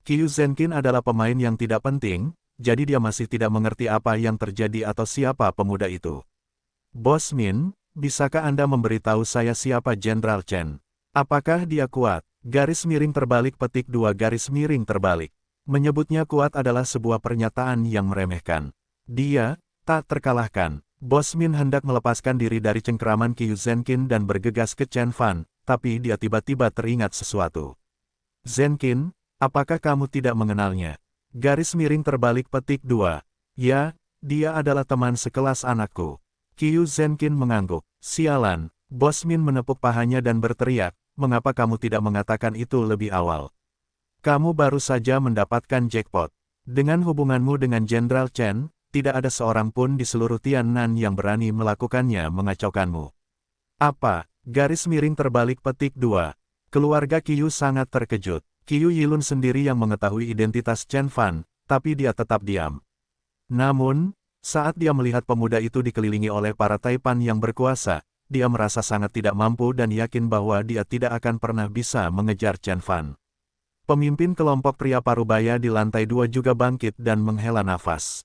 Qiu Zhenqin adalah pemain yang tidak penting, jadi dia masih tidak mengerti apa yang terjadi atau siapa pemuda itu. Bos Min, bisakah Anda memberitahu saya siapa Jenderal Chen? Apakah dia kuat? Garis miring terbalik petik 2 garis miring terbalik. Menyebutnya kuat adalah sebuah pernyataan yang meremehkan. Dia tak terkalahkan. Bos Min hendak melepaskan diri dari cengkeraman Qiu Zhenqin dan bergegas ke Chen Fan, tapi dia tiba-tiba teringat sesuatu. Zhenqin, apakah kamu tidak mengenalnya? Garis miring terbalik petik 2. Ya, dia adalah teman sekelas anakku. Qiu Zhenqin mengangguk. Sialan, Bos Min menepuk pahanya dan berteriak, mengapa kamu tidak mengatakan itu lebih awal? Kamu baru saja mendapatkan jackpot. Dengan hubunganmu dengan Jenderal Chen, tidak ada seorang pun di seluruh Tiannan yang berani melakukannya mengacaukanmu. Apa? Garis miring terbalik petik 2. Keluarga Qiu sangat terkejut. Qiu Yilun sendiri yang mengetahui identitas Chen Fan, tapi dia tetap diam. Namun, saat dia melihat pemuda itu dikelilingi oleh para taipan yang berkuasa, dia merasa sangat tidak mampu dan yakin bahwa dia tidak akan pernah bisa mengejar Chen Fan. Pemimpin kelompok pria parubaya di lantai 2 juga bangkit dan menghela nafas.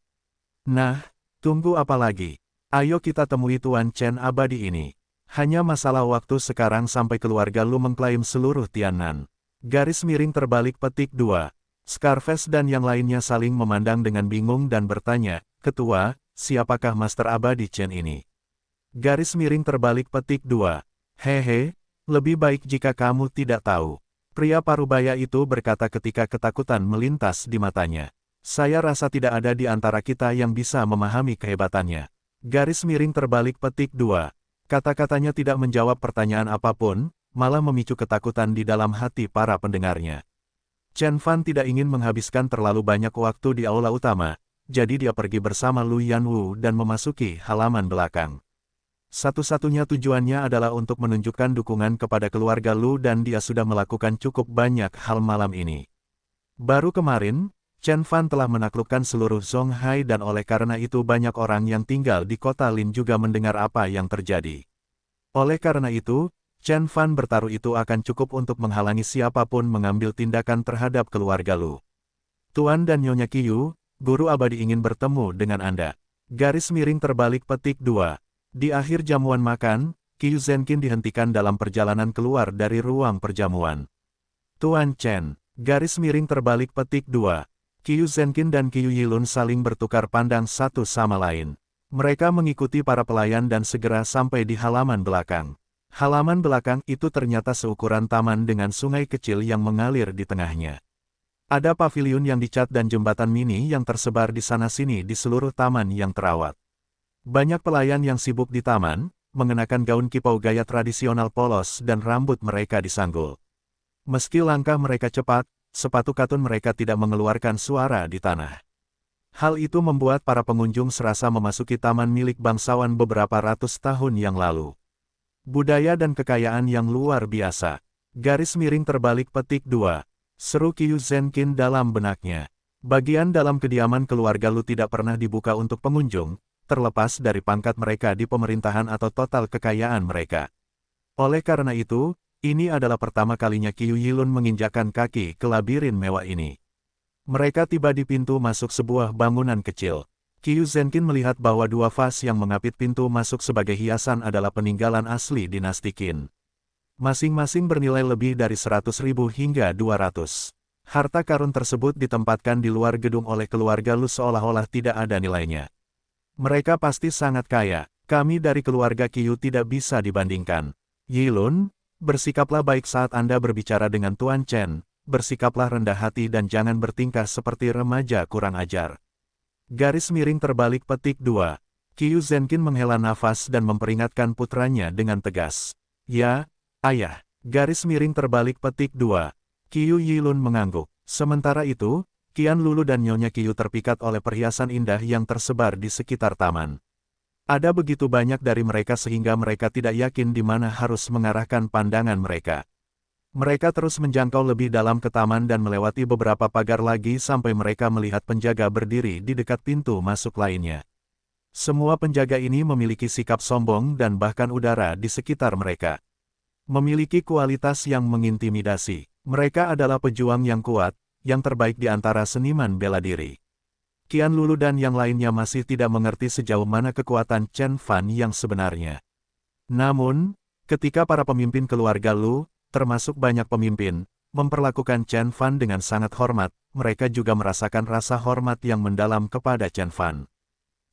Nah, tunggu apa lagi? Ayo kita temui Tuan Chen abadi ini. Hanya masalah waktu sekarang sampai keluarga Lu mengklaim seluruh Tiannan. Garis miring terbalik petik 2. Scarface dan yang lainnya saling memandang dengan bingung dan bertanya, Ketua, siapakah Master Abadi Chen ini? Garis miring terbalik petik 2. Hehe, lebih baik jika kamu tidak tahu. Pria parubaya itu berkata ketika ketakutan melintas di matanya. Saya rasa tidak ada di antara kita yang bisa memahami kehebatannya. Garis miring terbalik petik 2. Kata-katanya tidak menjawab pertanyaan apapun, malah memicu ketakutan di dalam hati para pendengarnya. Chen Fan tidak ingin menghabiskan terlalu banyak waktu di aula utama, jadi dia pergi bersama Lu Yanwu dan memasuki halaman belakang. Satu-satunya tujuannya adalah untuk menunjukkan dukungan kepada keluarga Lu dan dia sudah melakukan cukup banyak hal malam ini. Baru kemarin, Chen Fan telah menaklukkan seluruh Zonghai dan oleh karena itu banyak orang yang tinggal di kota Lin juga mendengar apa yang terjadi. Oleh karena itu, Chen Fan bertaruh itu akan cukup untuk menghalangi siapapun mengambil tindakan terhadap keluarga Lu. Tuan dan Nyonya Qiu, Guru Abadi ingin bertemu dengan Anda. Garis miring terbalik petik 2. Di akhir jamuan makan, Qiu Zhenqin dihentikan dalam perjalanan keluar dari ruang perjamuan. Tuan Chen, garis miring terbalik petik 2. Qiu Zhenqin dan Qiu Yilun saling bertukar pandang satu sama lain. Mereka mengikuti para pelayan dan segera sampai di halaman belakang. Halaman belakang itu ternyata seukuran taman dengan sungai kecil yang mengalir di tengahnya. Ada paviliun yang dicat dan jembatan mini yang tersebar di sana-sini di seluruh taman yang terawat. Banyak pelayan yang sibuk di taman, mengenakan gaun kipau gaya tradisional polos dan rambut mereka disanggul. Meski langkah mereka cepat, sepatu katun mereka tidak mengeluarkan suara di tanah. Hal itu membuat para pengunjung serasa memasuki taman milik bangsawan beberapa ratus tahun yang lalu. Budaya dan kekayaan yang luar biasa. Garis miring terbalik petik 2. Seru Qiu Zhenqin dalam benaknya. Bagian dalam kediaman keluarga Lu tidak pernah dibuka untuk pengunjung, terlepas dari pangkat mereka di pemerintahan atau total kekayaan mereka. Oleh karena itu, ini adalah pertama kalinya Qiu Yilun menginjakkan kaki ke labirin mewah ini. Mereka tiba di pintu masuk sebuah bangunan kecil. Qiu Zhenqin melihat bahwa dua vas yang mengapit pintu masuk sebagai hiasan adalah peninggalan asli dinasti Qin. Masing-masing bernilai lebih dari 100.000 hingga 200. Harta karun tersebut ditempatkan di luar gedung oleh keluarga Lu seolah-olah tidak ada nilainya. Mereka pasti sangat kaya, kami dari keluarga Qiu tidak bisa dibandingkan. Yilun, bersikaplah baik saat Anda berbicara dengan Tuan Chen, bersikaplah rendah hati dan jangan bertingkah seperti remaja kurang ajar. Garis miring terbalik petik 2. Qiu Zhenqin menghela nafas dan memperingatkan putranya dengan tegas. Ya, Ayah, garis miring terbalik petik 2. Qiu Yilun mengangguk. Sementara itu, Qian Lulu dan Nyonya Qiu terpikat oleh perhiasan indah yang tersebar di sekitar taman. Ada begitu banyak dari mereka sehingga mereka tidak yakin di mana harus mengarahkan pandangan mereka. Mereka terus menjangkau lebih dalam ke taman dan melewati beberapa pagar lagi sampai mereka melihat penjaga berdiri di dekat pintu masuk lainnya. Semua penjaga ini memiliki sikap sombong dan bahkan udara di sekitar mereka memiliki kualitas yang mengintimidasi. Mereka adalah pejuang yang kuat, yang terbaik di antara seniman bela diri. Qian Lulu dan yang lainnya masih tidak mengerti sejauh mana kekuatan Chen Fan yang sebenarnya. Namun, ketika para pemimpin keluarga Lu, termasuk banyak pemimpin, memperlakukan Chen Fan dengan sangat hormat, mereka juga merasakan rasa hormat yang mendalam kepada Chen Fan.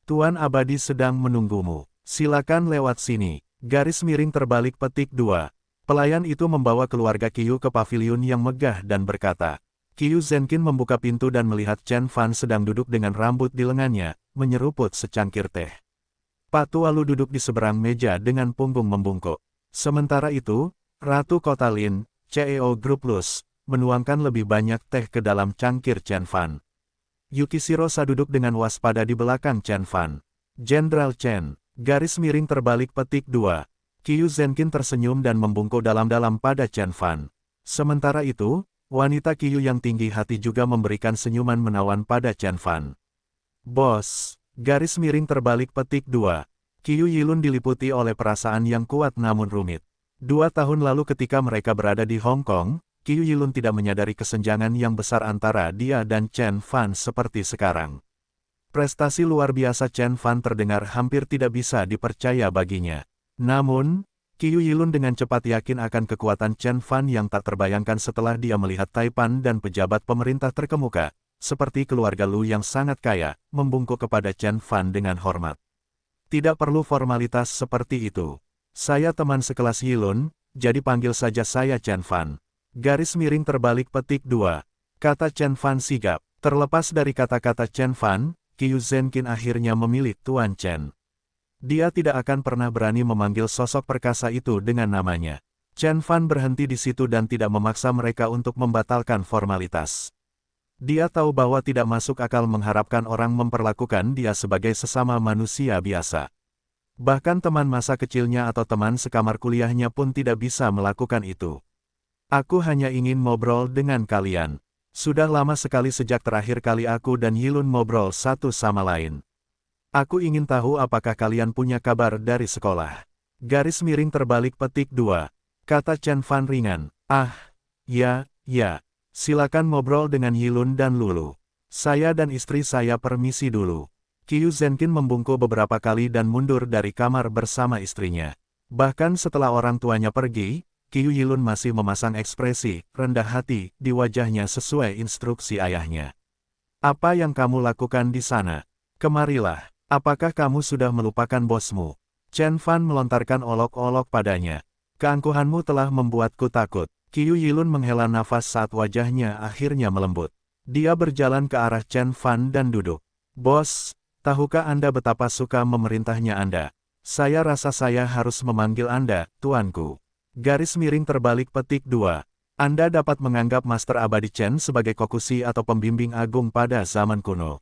Tuan Abadi sedang menunggumu. Silakan lewat sini. Garis miring terbalik petik 2. Pelayan itu membawa keluarga Qiu ke paviliun yang megah dan berkata, Qiu Zenkin membuka pintu dan melihat Chen Fan sedang duduk dengan rambut di lengannya, menyeruput secangkir teh. Pak Tua Lu duduk di seberang meja dengan punggung membungkuk. Sementara itu, Ratu Kotalin, CEO Group Lus, menuangkan lebih banyak teh ke dalam cangkir Chen Fan. Yukishiro-sa duduk dengan waspada di belakang Chen Fan. Jenderal Chen, garis miring terbalik petik 2. Qiu Zenkin tersenyum dan membungkuk dalam-dalam pada Chen Fan. Sementara itu, wanita Qiu yang tinggi hati juga memberikan senyuman menawan pada Chen Fan. Bos, garis miring terbalik petik 2. Qiu Yilun diliputi oleh perasaan yang kuat namun rumit. 2 tahun lalu ketika mereka berada di Hong Kong, Qiu Yilun tidak menyadari kesenjangan yang besar antara dia dan Chen Fan seperti sekarang. Prestasi luar biasa Chen Fan terdengar hampir tidak bisa dipercaya baginya. Namun, Qiu Yilun dengan cepat yakin akan kekuatan Chen Fan yang tak terbayangkan setelah dia melihat Taipan dan pejabat pemerintah terkemuka, seperti keluarga Lu yang sangat kaya, membungkuk kepada Chen Fan dengan hormat. Tidak perlu formalitas seperti itu. Saya teman sekelas Yilun, jadi panggil saja saya Chen Fan. Garis miring terbalik petik 2. Kata Chen Fan sigap. Terlepas dari kata-kata Chen Fan, Qiu Zenkin akhirnya memilih Tuan Chen. Dia tidak akan pernah berani memanggil sosok perkasa itu dengan namanya. Chen Fan berhenti di situ dan tidak memaksa mereka untuk membatalkan formalitas. Dia tahu bahwa tidak masuk akal mengharapkan orang memperlakukan dia sebagai sesama manusia biasa. Bahkan teman masa kecilnya atau teman sekamar kuliahnya pun tidak bisa melakukan itu. Aku hanya ingin ngobrol dengan kalian. Sudah lama sekali sejak terakhir kali aku dan Yilun ngobrol satu sama lain. Aku ingin tahu apakah kalian punya kabar dari sekolah. Garis miring terbalik petik 2. Kata Chen Fan ringan. Ah, ya, silakan ngobrol dengan Yilun dan Lulu. Saya dan istri saya permisi dulu. Qiu Zenkin membungkuk beberapa kali dan mundur dari kamar bersama istrinya. Bahkan setelah orang tuanya pergi, Qiu Yilun masih memasang ekspresi rendah hati di wajahnya sesuai instruksi ayahnya. Apa yang kamu lakukan di sana? Kemarilah. Apakah kamu sudah melupakan bosmu? Chen Fan melontarkan olok-olok padanya. Keangkuhanmu telah membuatku takut. Qiu Yilun menghela nafas saat wajahnya akhirnya melembut. Dia berjalan ke arah Chen Fan dan duduk. Bos, tahukah Anda betapa suka memerintahnya Anda? Saya rasa saya harus memanggil Anda, tuanku. Garis miring terbalik petik 2. Anda dapat menganggap Master Abadi Chen sebagai kokusi atau pembimbing agung pada zaman kuno.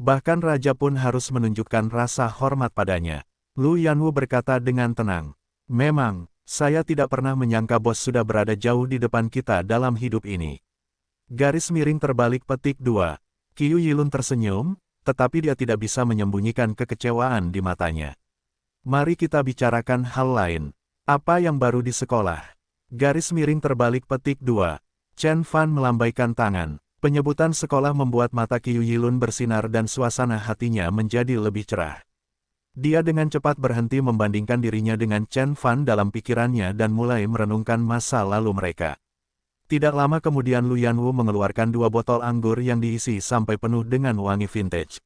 Bahkan raja pun harus menunjukkan rasa hormat padanya. Lu Yanwu berkata dengan tenang. Memang, saya tidak pernah menyangka bos sudah berada jauh di depan kita dalam hidup ini. Garis miring terbalik petik 2. Qiu Yilun tersenyum, tetapi dia tidak bisa menyembunyikan kekecewaan di matanya. Mari kita bicarakan hal lain. Apa yang baru di sekolah? Garis miring terbalik petik 2. Chen Fan melambaikan tangan. Penyebutan sekolah membuat mata Qiu Yilun bersinar dan suasana hatinya menjadi lebih cerah. Dia dengan cepat berhenti membandingkan dirinya dengan Chen Fan dalam pikirannya dan mulai merenungkan masa lalu mereka. Tidak lama kemudian Lu Yanwu mengeluarkan 2 botol anggur yang diisi sampai penuh dengan wangi vintage.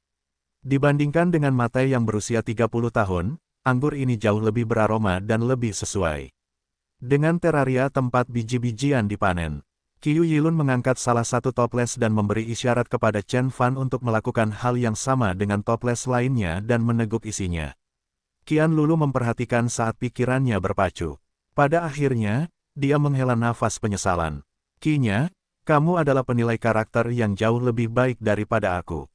Dibandingkan dengan mate yang berusia 30 tahun, anggur ini jauh lebih beraroma dan lebih sesuai dengan teraria tempat biji-bijian dipanen. Qiu Yilun mengangkat salah satu toples dan memberi isyarat kepada Chen Fan untuk melakukan hal yang sama dengan toples lainnya dan meneguk isinya. Qian Lulu memperhatikan saat pikirannya berpacu. Pada akhirnya, dia menghela nafas penyesalan. Kinya, kamu adalah penilai karakter yang jauh lebih baik daripada aku.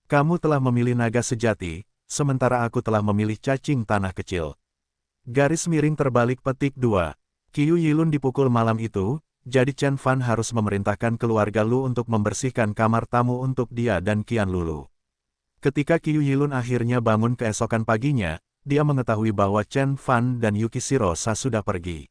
Kamu telah memilih naga sejati, sementara aku telah memilih cacing tanah kecil. Garis miring terbalik petik 2. Qiu Yilun dipukul malam itu, jadi Chen Fan harus memerintahkan keluarga Lu untuk membersihkan kamar tamu untuk dia dan Qian Lulu. Ketika Qiu Yilun akhirnya bangun keesokan paginya, dia mengetahui bahwa Chen Fan dan Yukishiro Sa sudah pergi.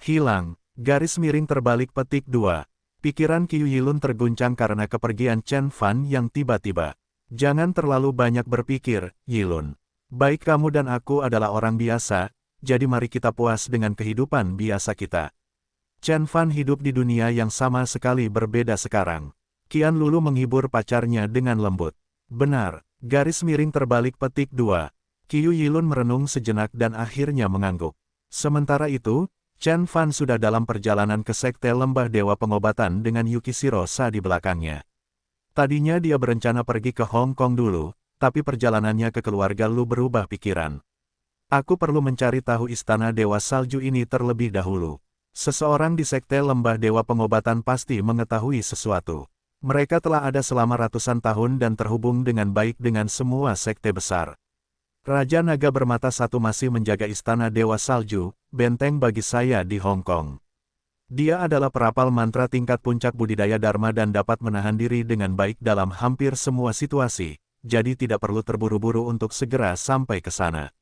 Hilang. Garis miring terbalik petik 2. Pikiran Qiu Yilun terguncang karena kepergian Chen Fan yang tiba-tiba. Jangan terlalu banyak berpikir, Yilun. Baik kamu dan aku adalah orang biasa, jadi mari kita puas dengan kehidupan biasa kita. Chen Fan hidup di dunia yang sama sekali berbeda sekarang. Qian Lulu menghibur pacarnya dengan lembut. Benar. Garis miring terbalik petik 2. Qiu Yilun merenung sejenak dan akhirnya mengangguk. Sementara itu, Chen Fan sudah dalam perjalanan ke Sekte Lembah Dewa Pengobatan dengan Yukishiro Sa di belakangnya. Tadinya dia berencana pergi ke Hong Kong dulu, tapi perjalanannya ke keluarga Lu berubah pikiran. Aku perlu mencari tahu istana Dewa Salju ini terlebih dahulu. Seseorang di Sekte Lembah Dewa Pengobatan pasti mengetahui sesuatu. Mereka telah ada selama ratusan tahun dan terhubung dengan baik dengan semua sekte besar. Raja Naga Bermata Satu masih menjaga istana Dewa Salju, benteng bagi saya di Hong Kong. Dia adalah perapal mantra tingkat puncak budidaya Dharma dan dapat menahan diri dengan baik dalam hampir semua situasi, jadi tidak perlu terburu-buru untuk segera sampai ke sana.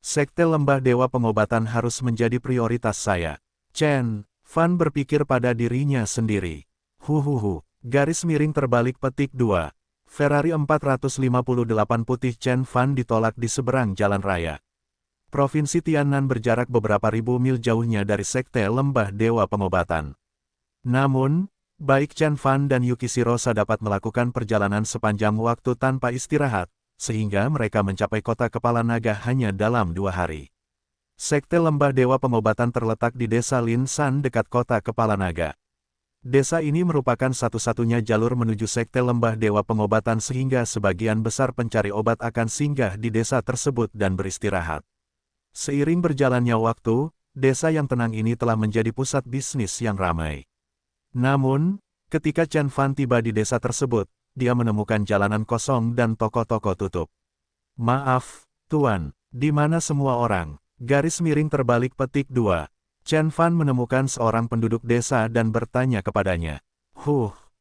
Sekte Lembah Dewa Pengobatan harus menjadi prioritas saya. Chen Fan berpikir pada dirinya sendiri. Huhuhu, garis miring terbalik petik 2. Ferrari 458 putih Chen Fan ditolak di seberang jalan raya. Provinsi Tiannan berjarak beberapa ribu mil jauhnya dari Sekte Lembah Dewa Pengobatan. Namun, baik Chen Fan dan Yukishiro Sa dapat melakukan perjalanan sepanjang waktu tanpa istirahat, sehingga mereka mencapai kota Kepala Naga hanya dalam 2 hari. Sekte Lembah Dewa Pengobatan terletak di desa Lin San dekat kota Kepala Naga. Desa ini merupakan satu-satunya jalur menuju Sekte Lembah Dewa Pengobatan sehingga sebagian besar pencari obat akan singgah di desa tersebut dan beristirahat. Seiring berjalannya waktu, desa yang tenang ini telah menjadi pusat bisnis yang ramai. Namun, ketika Chen Fan tiba di desa tersebut, dia menemukan jalanan kosong dan toko-toko tutup. Maaf, Tuan, di mana semua orang? Garis miring terbalik petik 2. Chen Fan menemukan seorang penduduk desa dan bertanya kepadanya.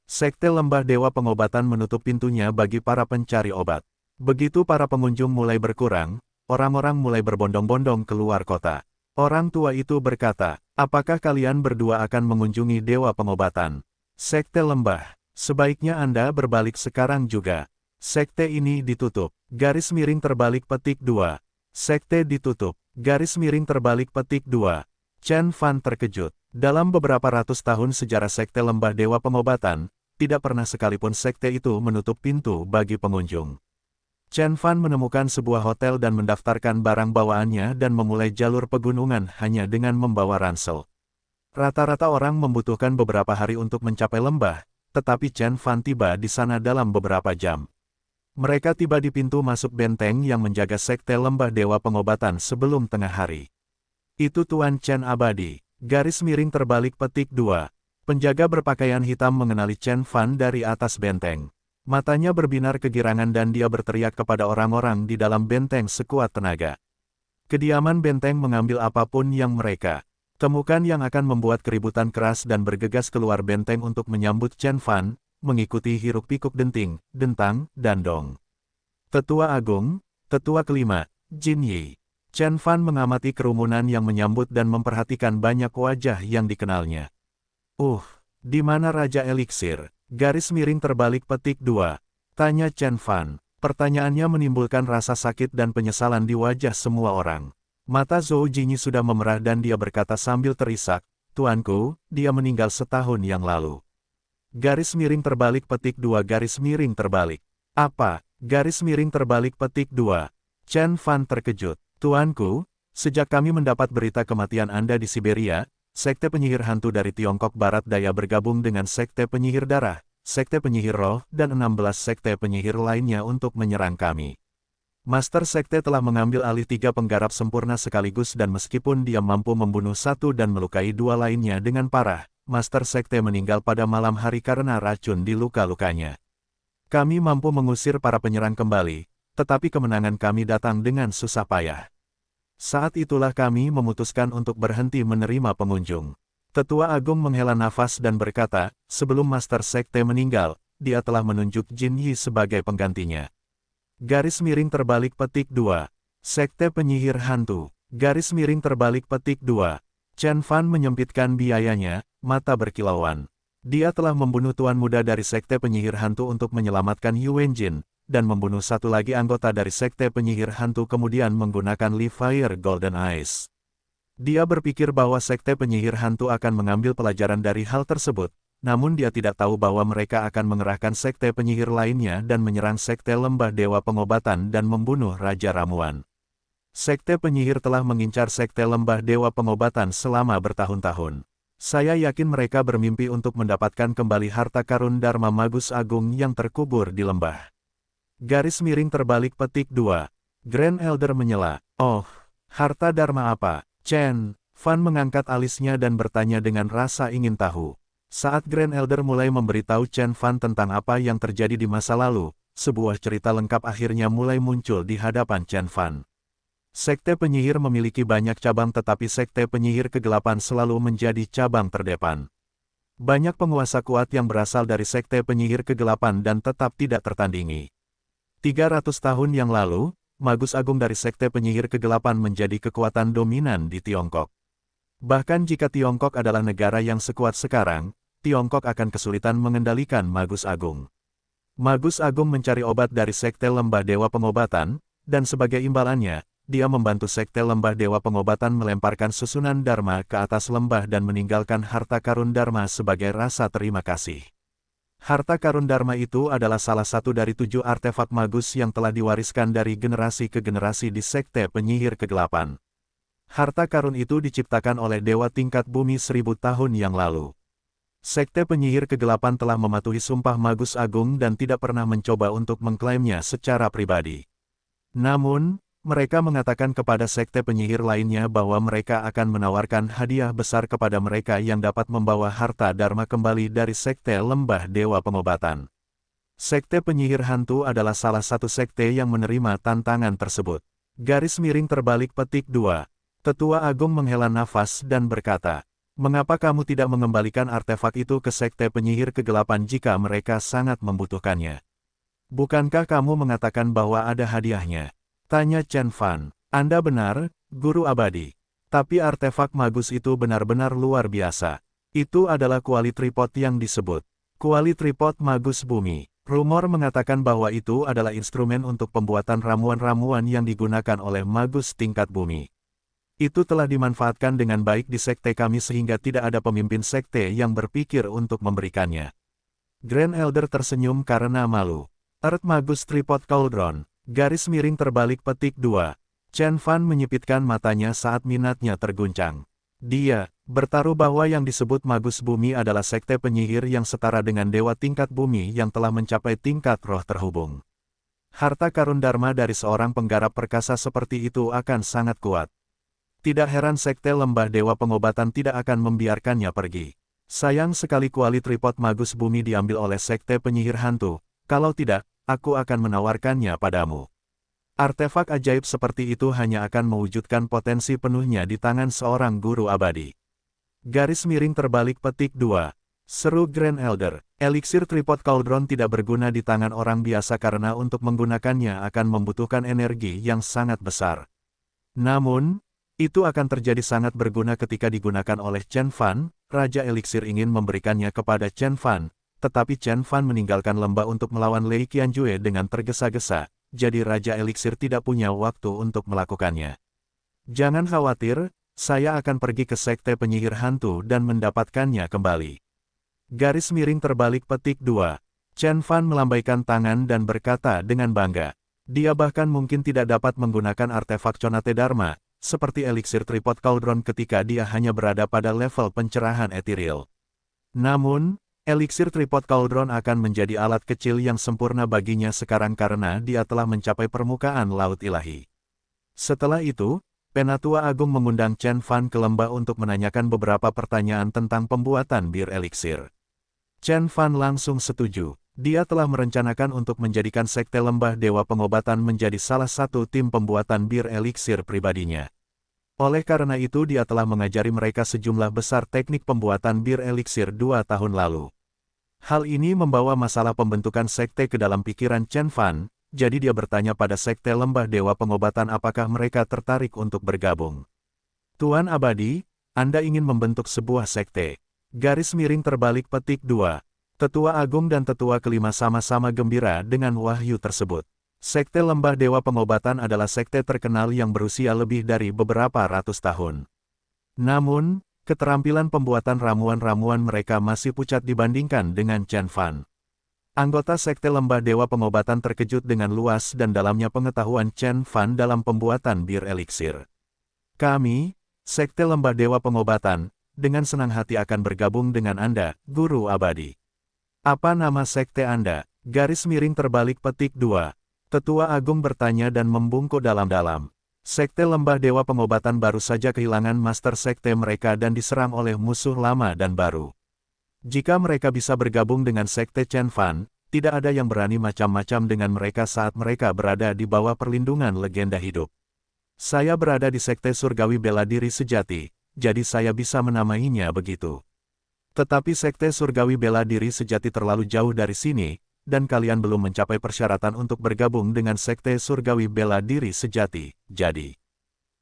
Sekte Lembah Dewa Pengobatan menutup pintunya bagi para pencari obat. Begitu para pengunjung mulai berkurang, orang-orang mulai berbondong-bondong keluar kota. Orang tua itu berkata, apakah kalian berdua akan mengunjungi Dewa Pengobatan? Sekte Lembah, sebaiknya Anda berbalik sekarang juga. Sekte ini ditutup. Garis miring terbalik petik 2. Sekte ditutup. Garis miring terbalik petik 2. Chen Fan terkejut. Dalam beberapa ratus tahun sejarah Sekte Lembah Dewa Pengobatan, tidak pernah sekalipun sekte itu menutup pintu bagi pengunjung. Chen Fan menemukan sebuah hotel dan mendaftarkan barang bawaannya dan memulai jalur pegunungan hanya dengan membawa ransel. Rata-rata orang membutuhkan beberapa hari untuk mencapai lembah, tetapi Chen Fan tiba di sana dalam beberapa jam. Mereka tiba di pintu masuk benteng yang menjaga Sekte Lembah Dewa Pengobatan sebelum tengah hari. Itu Tuan Chen abadi. Garis miring terbalik petik 2. Penjaga berpakaian hitam mengenali Chen Fan dari atas benteng. Matanya berbinar kegirangan dan dia berteriak kepada orang-orang di dalam benteng sekuat tenaga. Kediaman benteng mengambil apapun yang mereka temukan yang akan membuat keributan keras dan bergegas keluar benteng untuk menyambut Chen Fan, mengikuti hiruk-pikuk denting, dentang, dan dong. Tetua Agung, Tetua Kelima, Jin Yi. Chen Fan mengamati kerumunan yang menyambut dan memperhatikan banyak wajah yang dikenalnya. Di mana Raja Eliksir? Garis miring terbalik petik 2. Tanya Chen Fan. Pertanyaannya menimbulkan rasa sakit dan penyesalan di wajah semua orang. Mata Zhou Jinyi sudah memerah dan dia berkata sambil terisak, Tuanku, dia meninggal setahun yang lalu. Garis miring terbalik petik 2 garis miring terbalik. Apa? Garis miring terbalik petik 2. Chen Fan terkejut. Tuanku, sejak kami mendapat berita kematian Anda di Siberia, Sekte Penyihir Hantu dari Tiongkok Barat Daya bergabung dengan Sekte Penyihir Darah, Sekte Penyihir Roh, dan 16 Sekte Penyihir lainnya untuk menyerang kami. Master Sekte telah mengambil alih 3 penggarap sempurna sekaligus dan meskipun dia mampu membunuh satu dan melukai 2 lainnya dengan parah, Master Sekte meninggal pada malam hari karena racun di luka-lukanya. Kami mampu mengusir para penyerang kembali, tetapi kemenangan kami datang dengan susah payah. Saat itulah kami memutuskan untuk berhenti menerima pengunjung. Tetua Agung menghela nafas dan berkata, sebelum Master Sekte meninggal, dia telah menunjuk Jin Yi sebagai penggantinya. Garis miring terbalik petik 2. Sekte Penyihir Hantu. Garis miring terbalik petik 2. Chen Fan menyempitkan biayanya, mata berkilauan. Dia telah membunuh tuan muda dari Sekte Penyihir Hantu untuk menyelamatkan Yuan Jin, dan membunuh satu lagi anggota dari Sekte Penyihir Hantu kemudian menggunakan Li Fire Golden Eyes. Dia berpikir bahwa Sekte Penyihir Hantu akan mengambil pelajaran dari hal tersebut, namun dia tidak tahu bahwa mereka akan mengerahkan sekte penyihir lainnya dan menyerang Sekte Lembah Dewa Pengobatan dan membunuh Raja Ramuan. Sekte penyihir telah mengincar Sekte Lembah Dewa Pengobatan selama bertahun-tahun. Saya yakin mereka bermimpi untuk mendapatkan kembali harta karun Dharma Magus Agung yang terkubur di lembah. Garis miring terbalik petik 2. Grand Elder menyela. Oh, harta Dharma apa? Chen Fan mengangkat alisnya dan bertanya dengan rasa ingin tahu. Saat Grand Elder mulai memberitahu Chen Fan tentang apa yang terjadi di masa lalu, sebuah cerita lengkap akhirnya mulai muncul di hadapan Chen Fan. Sekte penyihir memiliki banyak cabang tetapi Sekte Penyihir Kegelapan selalu menjadi cabang terdepan. Banyak penguasa kuat yang berasal dari Sekte Penyihir Kegelapan dan tetap tidak tertandingi. 300 tahun yang lalu, Magus Agung dari Sekte Penyihir Kegelapan menjadi kekuatan dominan di Tiongkok. Bahkan jika Tiongkok adalah negara yang sekuat sekarang, Tiongkok akan kesulitan mengendalikan Magus Agung. Magus Agung mencari obat dari Sekte Lembah Dewa Pengobatan, dan sebagai imbalannya, dia membantu Sekte Lembah Dewa Pengobatan melemparkan susunan Dharma ke atas lembah dan meninggalkan harta karun Dharma sebagai rasa terima kasih. Harta karun Dharma itu adalah salah satu dari 7 artefak magus yang telah diwariskan dari generasi ke generasi di Sekte Penyihir Kegelapan. Harta karun itu diciptakan oleh Dewa Tingkat Bumi 1000 tahun yang lalu. Sekte Penyihir Kegelapan telah mematuhi sumpah Magus Agung dan tidak pernah mencoba untuk mengklaimnya secara pribadi. Namun, mereka mengatakan kepada sekte penyihir lainnya bahwa mereka akan menawarkan hadiah besar kepada mereka yang dapat membawa harta Dharma kembali dari Sekte Lembah Dewa Pengobatan. Sekte Penyihir Hantu adalah salah satu sekte yang menerima tantangan tersebut. Garis miring terbalik petik 2. Tetua Agung menghela nafas dan berkata, mengapa kamu tidak mengembalikan artefak itu ke Sekte Penyihir Kegelapan jika mereka sangat membutuhkannya? Bukankah kamu mengatakan bahwa ada hadiahnya? Tanya Chen Fan. Anda benar, Guru Abadi. Tapi artefak magus itu benar-benar luar biasa. Itu adalah kuali tripod yang disebut kuali tripod magus bumi. Rumor mengatakan bahwa itu adalah instrumen untuk pembuatan ramuan-ramuan yang digunakan oleh magus tingkat bumi. Itu telah dimanfaatkan dengan baik di sekte kami sehingga tidak ada pemimpin sekte yang berpikir untuk memberikannya. Grand Elder tersenyum karena malu. Earth Magus Tripod Cauldron. Garis miring terbalik petik 2. Chen Fan menyipitkan matanya saat minatnya terguncang. Dia bertaruh bahwa yang disebut Magus Bumi adalah sekte penyihir yang setara dengan dewa tingkat bumi yang telah mencapai tingkat roh terhubung. Harta karun Dharma dari seorang penggarap perkasa seperti itu akan sangat kuat. Tidak heran Sekte Lembah Dewa Pengobatan tidak akan membiarkannya pergi. Sayang sekali kuali tripod Magus Bumi diambil oleh Sekte Penyihir Hantu, kalau tidak, aku akan menawarkannya padamu. Artefak ajaib seperti itu hanya akan mewujudkan potensi penuhnya di tangan seorang guru abadi. Garis miring terbalik petik 2. Seru Grand Elder, eliksir tripod cauldron tidak berguna di tangan orang biasa karena untuk menggunakannya akan membutuhkan energi yang sangat besar. Namun, itu akan terjadi sangat berguna ketika digunakan oleh Chen Fan. Raja Eliksir ingin memberikannya kepada Chen Fan, tetapi Chen Fan meninggalkan lembah untuk melawan Lei Qianjue dengan tergesa-gesa, jadi Raja Eliksir tidak punya waktu untuk melakukannya. Jangan khawatir, saya akan pergi ke Sekte Penyihir Hantu dan mendapatkannya kembali. Garis miring terbalik petik 2. Chen Fan melambaikan tangan dan berkata dengan bangga. Dia bahkan mungkin tidak dapat menggunakan artefak Conate Dharma, seperti eliksir tripod cauldron ketika dia hanya berada pada level pencerahan etiril. Namun, Eliksir Tripod Cauldron akan menjadi alat kecil yang sempurna baginya sekarang karena dia telah mencapai permukaan laut ilahi. Setelah itu, Penatua Agung mengundang Chen Fan ke lembah untuk menanyakan beberapa pertanyaan tentang pembuatan bir eliksir. Chen Fan langsung setuju. Dia telah merencanakan untuk menjadikan Sekte Lembah Dewa Pengobatan menjadi salah satu tim pembuatan bir eliksir pribadinya. Oleh karena itu dia telah mengajari mereka sejumlah besar teknik pembuatan bir eliksir 2 tahun lalu. Hal ini membawa masalah pembentukan sekte ke dalam pikiran Chen Fan, jadi dia bertanya pada Sekte Lembah Dewa Pengobatan apakah mereka tertarik untuk bergabung. Tuan Abadi, Anda ingin membentuk sebuah sekte. Garis miring terbalik petik 2. Tetua Agung dan Tetua Kelima sama-sama gembira dengan wahyu tersebut. Sekte Lembah Dewa Pengobatan adalah sekte terkenal yang berusia lebih dari beberapa ratus tahun. Namun, keterampilan pembuatan ramuan-ramuan mereka masih pucat dibandingkan dengan Chen Fan. Anggota Sekte Lembah Dewa Pengobatan terkejut dengan luas dan dalamnya pengetahuan Chen Fan dalam pembuatan bir eliksir. Kami, Sekte Lembah Dewa Pengobatan, dengan senang hati akan bergabung dengan Anda, Guru Abadi. Apa nama sekte Anda? Garis miring terbalik petik 2. Tetua Agung bertanya dan membungkuk dalam-dalam. Sekte Lembah Dewa Pengobatan baru saja kehilangan master sekte mereka dan diserang oleh musuh lama dan baru. Jika mereka bisa bergabung dengan sekte Chen Fan, tidak ada yang berani macam-macam dengan mereka saat mereka berada di bawah perlindungan legenda hidup. Saya berada di sekte surgawi bela diri sejati, jadi saya bisa menamainya begitu. Tetapi sekte surgawi bela diri sejati terlalu jauh dari sini, dan kalian belum mencapai persyaratan untuk bergabung dengan sekte surgawi bela diri sejati, jadi.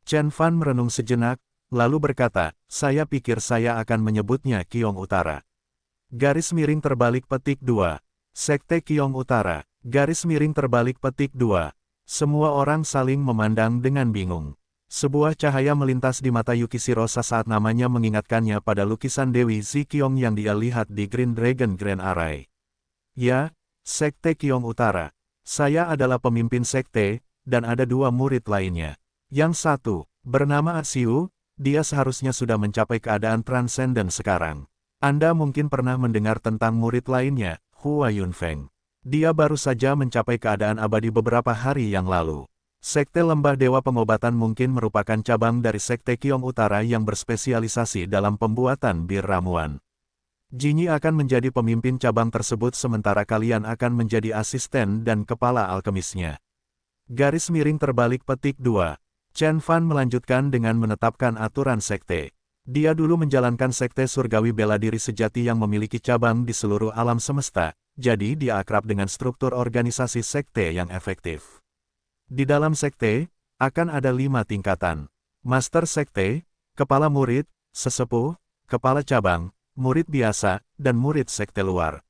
Chen Fan merenung sejenak, lalu berkata, saya pikir saya akan menyebutnya Kiong Utara. Garis miring terbalik petik 2. Sekte Kiong Utara. Garis miring terbalik petik 2. Semua orang saling memandang dengan bingung. Sebuah cahaya melintas di mata Yukishiro saat namanya mengingatkannya pada lukisan Dewi Zi Qiong yang dia lihat di Green Dragon Grand Array. Ya, Sekte Kiong Utara. Saya adalah pemimpin sekte, dan ada 2 murid lainnya. Yang satu, bernama Asiu, dia seharusnya sudah mencapai keadaan transenden sekarang. Anda mungkin pernah mendengar tentang murid lainnya, Hua Yunfeng. Dia baru saja mencapai keadaan abadi beberapa hari yang lalu. Sekte Lembah Dewa Pengobatan mungkin merupakan cabang dari Sekte Kiong Utara yang berspesialisasi dalam pembuatan bir ramuan. Jinyi akan menjadi pemimpin cabang tersebut sementara kalian akan menjadi asisten dan kepala alkemisnya. Garis miring terbalik petik 2. Chen Fan melanjutkan dengan menetapkan aturan sekte. Dia dulu menjalankan sekte surgawi bela diri sejati yang memiliki cabang di seluruh alam semesta, jadi dia akrab dengan struktur organisasi sekte yang efektif. Di dalam sekte, akan ada 5 tingkatan. Master sekte, kepala murid, sesepuh, kepala cabang, murid biasa, dan murid sekte luar.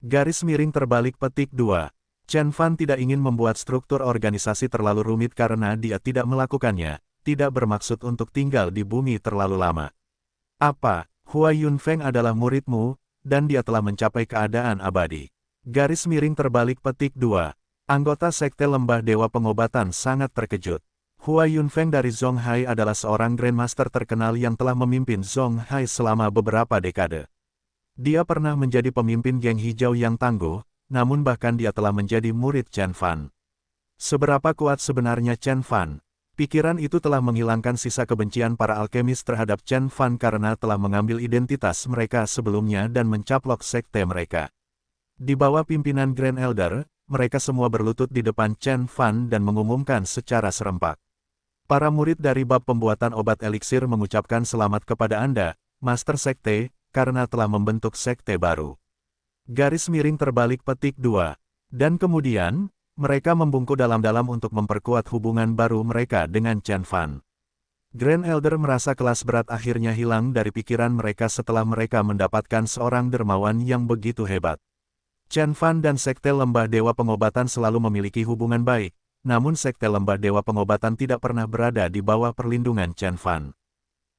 Garis miring terbalik petik 2. Chen Fan tidak ingin membuat struktur organisasi terlalu rumit karena dia tidak melakukannya, tidak bermaksud untuk tinggal di bumi terlalu lama. Apa, Hua Yunfeng adalah muridmu, dan dia telah mencapai keadaan abadi. Garis miring terbalik petik 2. Anggota Sekte Lembah Dewa Pengobatan sangat terkejut. Hua Yunfeng dari Zonghai adalah seorang Grandmaster terkenal yang telah memimpin Zonghai selama beberapa dekade. Dia pernah menjadi pemimpin geng hijau yang tangguh, namun bahkan dia telah menjadi murid Chen Fan. Seberapa kuat sebenarnya Chen Fan? Pikiran itu telah menghilangkan sisa kebencian para alkemis terhadap Chen Fan karena telah mengambil identitas mereka sebelumnya dan mencaplok sekte mereka. Di bawah pimpinan Grand Elder, mereka semua berlutut di depan Chen Fan dan mengumumkan secara serempak. Para murid dari bab pembuatan obat eliksir mengucapkan selamat kepada Anda, Master Sekte, karena telah membentuk sekte baru. Garis miring terbalik petik 2. Dan kemudian, mereka membungkuk dalam-dalam untuk memperkuat hubungan baru mereka dengan Chen Fan. Grand Elder merasa kelas berat akhirnya hilang dari pikiran mereka setelah mereka mendapatkan seorang dermawan yang begitu hebat. Chen Fan dan Sekte Lembah Dewa Pengobatan selalu memiliki hubungan baik. Namun Sekte Lembah Dewa Pengobatan tidak pernah berada di bawah perlindungan Chen Fan.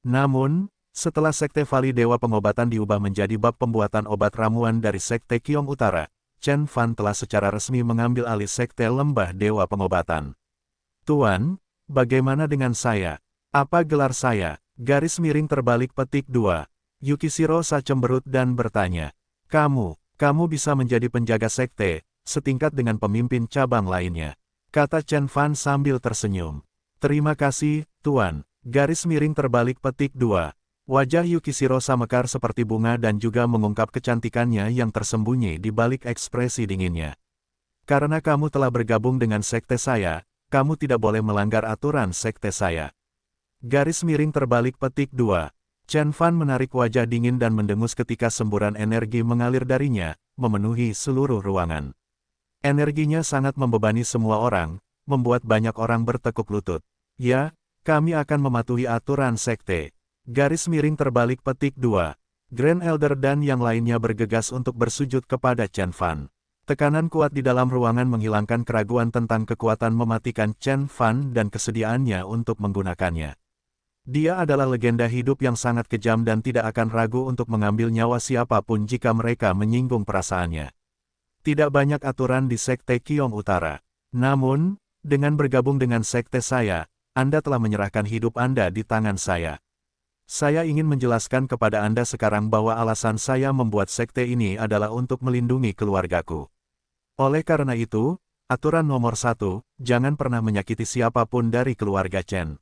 Namun, setelah Sekte Vali Dewa Pengobatan diubah menjadi bab pembuatan obat ramuan dari Sekte Kiong Utara, Chen Fan telah secara resmi mengambil alih Sekte Lembah Dewa Pengobatan. Tuan, bagaimana dengan saya? Apa gelar saya? Garis miring terbalik petik 2. Yukishiro cemberut dan bertanya. Kamu bisa menjadi penjaga sekte, setingkat dengan pemimpin cabang lainnya, kata Chen Fan sambil tersenyum. Terima kasih, Tuan. Garis miring terbalik petik 2. Wajah Yukishiro mekar seperti bunga dan juga mengungkap kecantikannya yang tersembunyi di balik ekspresi dinginnya. Karena kamu telah bergabung dengan sekte saya, kamu tidak boleh melanggar aturan sekte saya. Garis miring terbalik petik 2. Chen Fan menarik wajah dingin dan mendengus ketika semburan energi mengalir darinya, memenuhi seluruh ruangan. Energinya sangat membebani semua orang, membuat banyak orang bertekuk lutut. Ya, kami akan mematuhi aturan sekte. Garis miring terbalik petik 2. Grand Elder dan yang lainnya bergegas untuk bersujud kepada Chen Fan. Tekanan kuat di dalam ruangan menghilangkan keraguan tentang kekuatan mematikan Chen Fan dan kesediaannya untuk menggunakannya. Dia adalah legenda hidup yang sangat kejam dan tidak akan ragu untuk mengambil nyawa siapapun jika mereka menyinggung perasaannya. Tidak banyak aturan di Sekte Qiong Utara. Namun, dengan bergabung dengan sekte saya, Anda telah menyerahkan hidup Anda di tangan saya. Saya ingin menjelaskan kepada Anda sekarang bahwa alasan saya membuat sekte ini adalah untuk melindungi keluargaku. Oleh karena itu, aturan nomor 1, jangan pernah menyakiti siapapun dari keluarga Chen.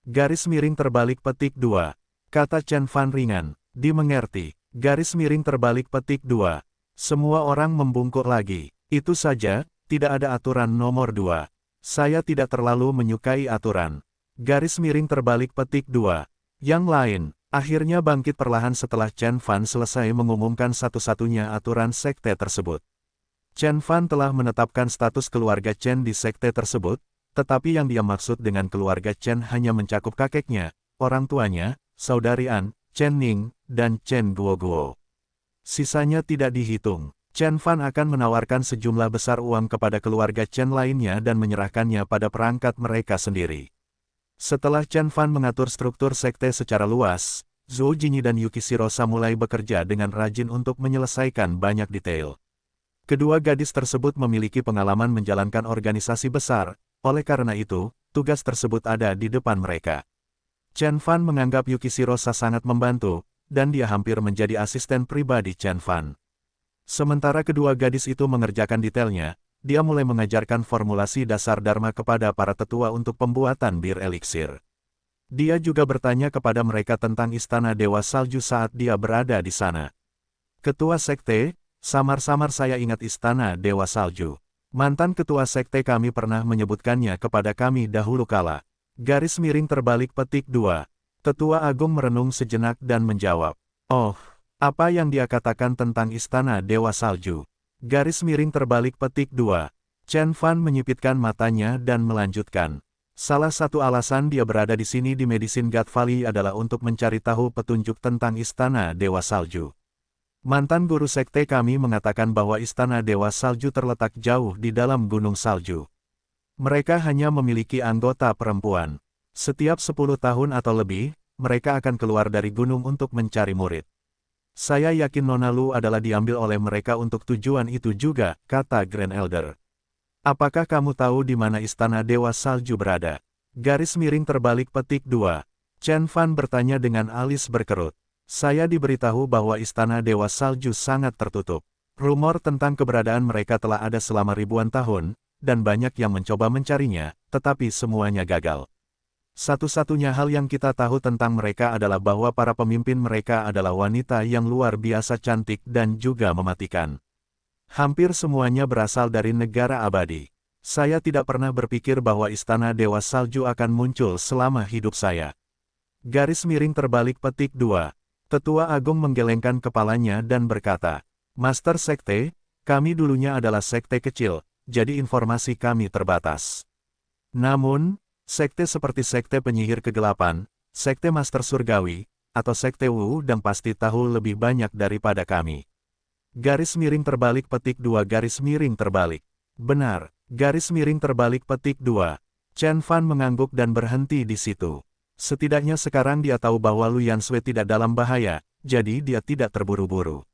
Garis miring terbalik petik 2. Kata Chen Fan ringan, dimengerti. Garis miring terbalik petik 2. Semua orang membungkuk lagi. Itu saja, tidak ada aturan nomor 2. Saya tidak terlalu menyukai aturan. Garis miring terbalik petik 2. Yang lain, akhirnya bangkit perlahan setelah Chen Fan selesai mengumumkan satu-satunya aturan sekte tersebut. Chen Fan telah menetapkan status keluarga Chen di sekte tersebut, tetapi yang dia maksud dengan keluarga Chen hanya mencakup kakeknya, orang tuanya, saudari An, Chen Ning, dan Chen Guoguo. Sisanya tidak dihitung. Chen Fan akan menawarkan sejumlah besar uang kepada keluarga Chen lainnya dan menyerahkannya pada perangkat mereka sendiri. Setelah Chen Fan mengatur struktur sekte secara luas, Zhou Jinyi dan Yukishiro mulai bekerja dengan rajin untuk menyelesaikan banyak detail. Kedua gadis tersebut memiliki pengalaman menjalankan organisasi besar, oleh karena itu, tugas tersebut ada di depan mereka. Chen Fan menganggap Yukishiro sangat membantu, dan dia hampir menjadi asisten pribadi Chen Fan. Sementara kedua gadis itu mengerjakan detailnya, dia mulai mengajarkan formulasi dasar Dharma kepada para tetua untuk pembuatan bir eliksir. Dia juga bertanya kepada mereka tentang Istana Dewa Salju saat dia berada di sana. Ketua Sekte, samar-samar saya ingat Istana Dewa Salju. Mantan ketua sekte kami pernah menyebutkannya kepada kami dahulu kala. Garis miring terbalik petik 2. Tetua Agung merenung sejenak dan menjawab. Oh, apa yang dia katakan tentang Istana Dewa Salju? Garis miring terbalik petik 2. Chen Fan menyipitkan matanya dan melanjutkan. Salah satu alasan dia berada di sini di Medicine God Valley adalah untuk mencari tahu petunjuk tentang Istana Dewa Salju. Mantan guru sekte kami mengatakan bahwa Istana Dewa Salju terletak jauh di dalam gunung salju. Mereka hanya memiliki anggota perempuan. Setiap 10 tahun atau lebih, mereka akan keluar dari gunung untuk mencari murid. Saya yakin Nona Lu adalah diambil oleh mereka untuk tujuan itu juga, kata Grand Elder. Apakah kamu tahu di mana Istana Dewa Salju berada? Garis miring terbalik petik 2. Chen Fan bertanya dengan alis berkerut. Saya diberitahu bahwa Istana Dewa Salju sangat tertutup. Rumor tentang keberadaan mereka telah ada selama ribuan tahun, dan banyak yang mencoba mencarinya, tetapi semuanya gagal. Satu-satunya hal yang kita tahu tentang mereka adalah bahwa para pemimpin mereka adalah wanita yang luar biasa cantik dan juga mematikan. Hampir semuanya berasal dari negara abadi. Saya tidak pernah berpikir bahwa Istana Dewa Salju akan muncul selama hidup saya. Garis miring terbalik petik 2. Tetua Agung menggelengkan kepalanya dan berkata, Master Sekte, kami dulunya adalah sekte kecil, jadi informasi kami terbatas. Namun, sekte seperti sekte penyihir kegelapan, sekte Master Surgawi, atau sekte Wu dan pasti tahu lebih banyak daripada kami. Garis miring terbalik petik 2 garis miring terbalik. Benar, garis miring terbalik petik 2. Chen Fan mengangguk dan berhenti di situ. Setidaknya sekarang dia tahu bahwa Lu Yansui tidak dalam bahaya, jadi dia tidak terburu-buru.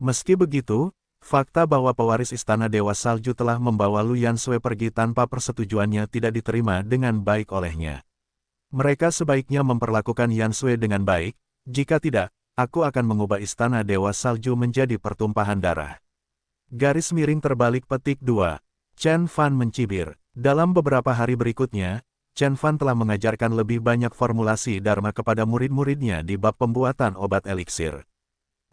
Meski begitu, fakta bahwa pewaris Istana Dewa Salju telah membawa Lu Yansui pergi tanpa persetujuannya tidak diterima dengan baik olehnya. Mereka sebaiknya memperlakukan Yansui dengan baik, jika tidak, aku akan mengubah istana Dewa Salju menjadi pertumpahan darah. Garis miring terbalik petik 2. Chen Fan mencibir. Dalam beberapa hari berikutnya, Chen Fan telah mengajarkan lebih banyak formulasi Dharma kepada murid-muridnya di bab pembuatan obat eliksir.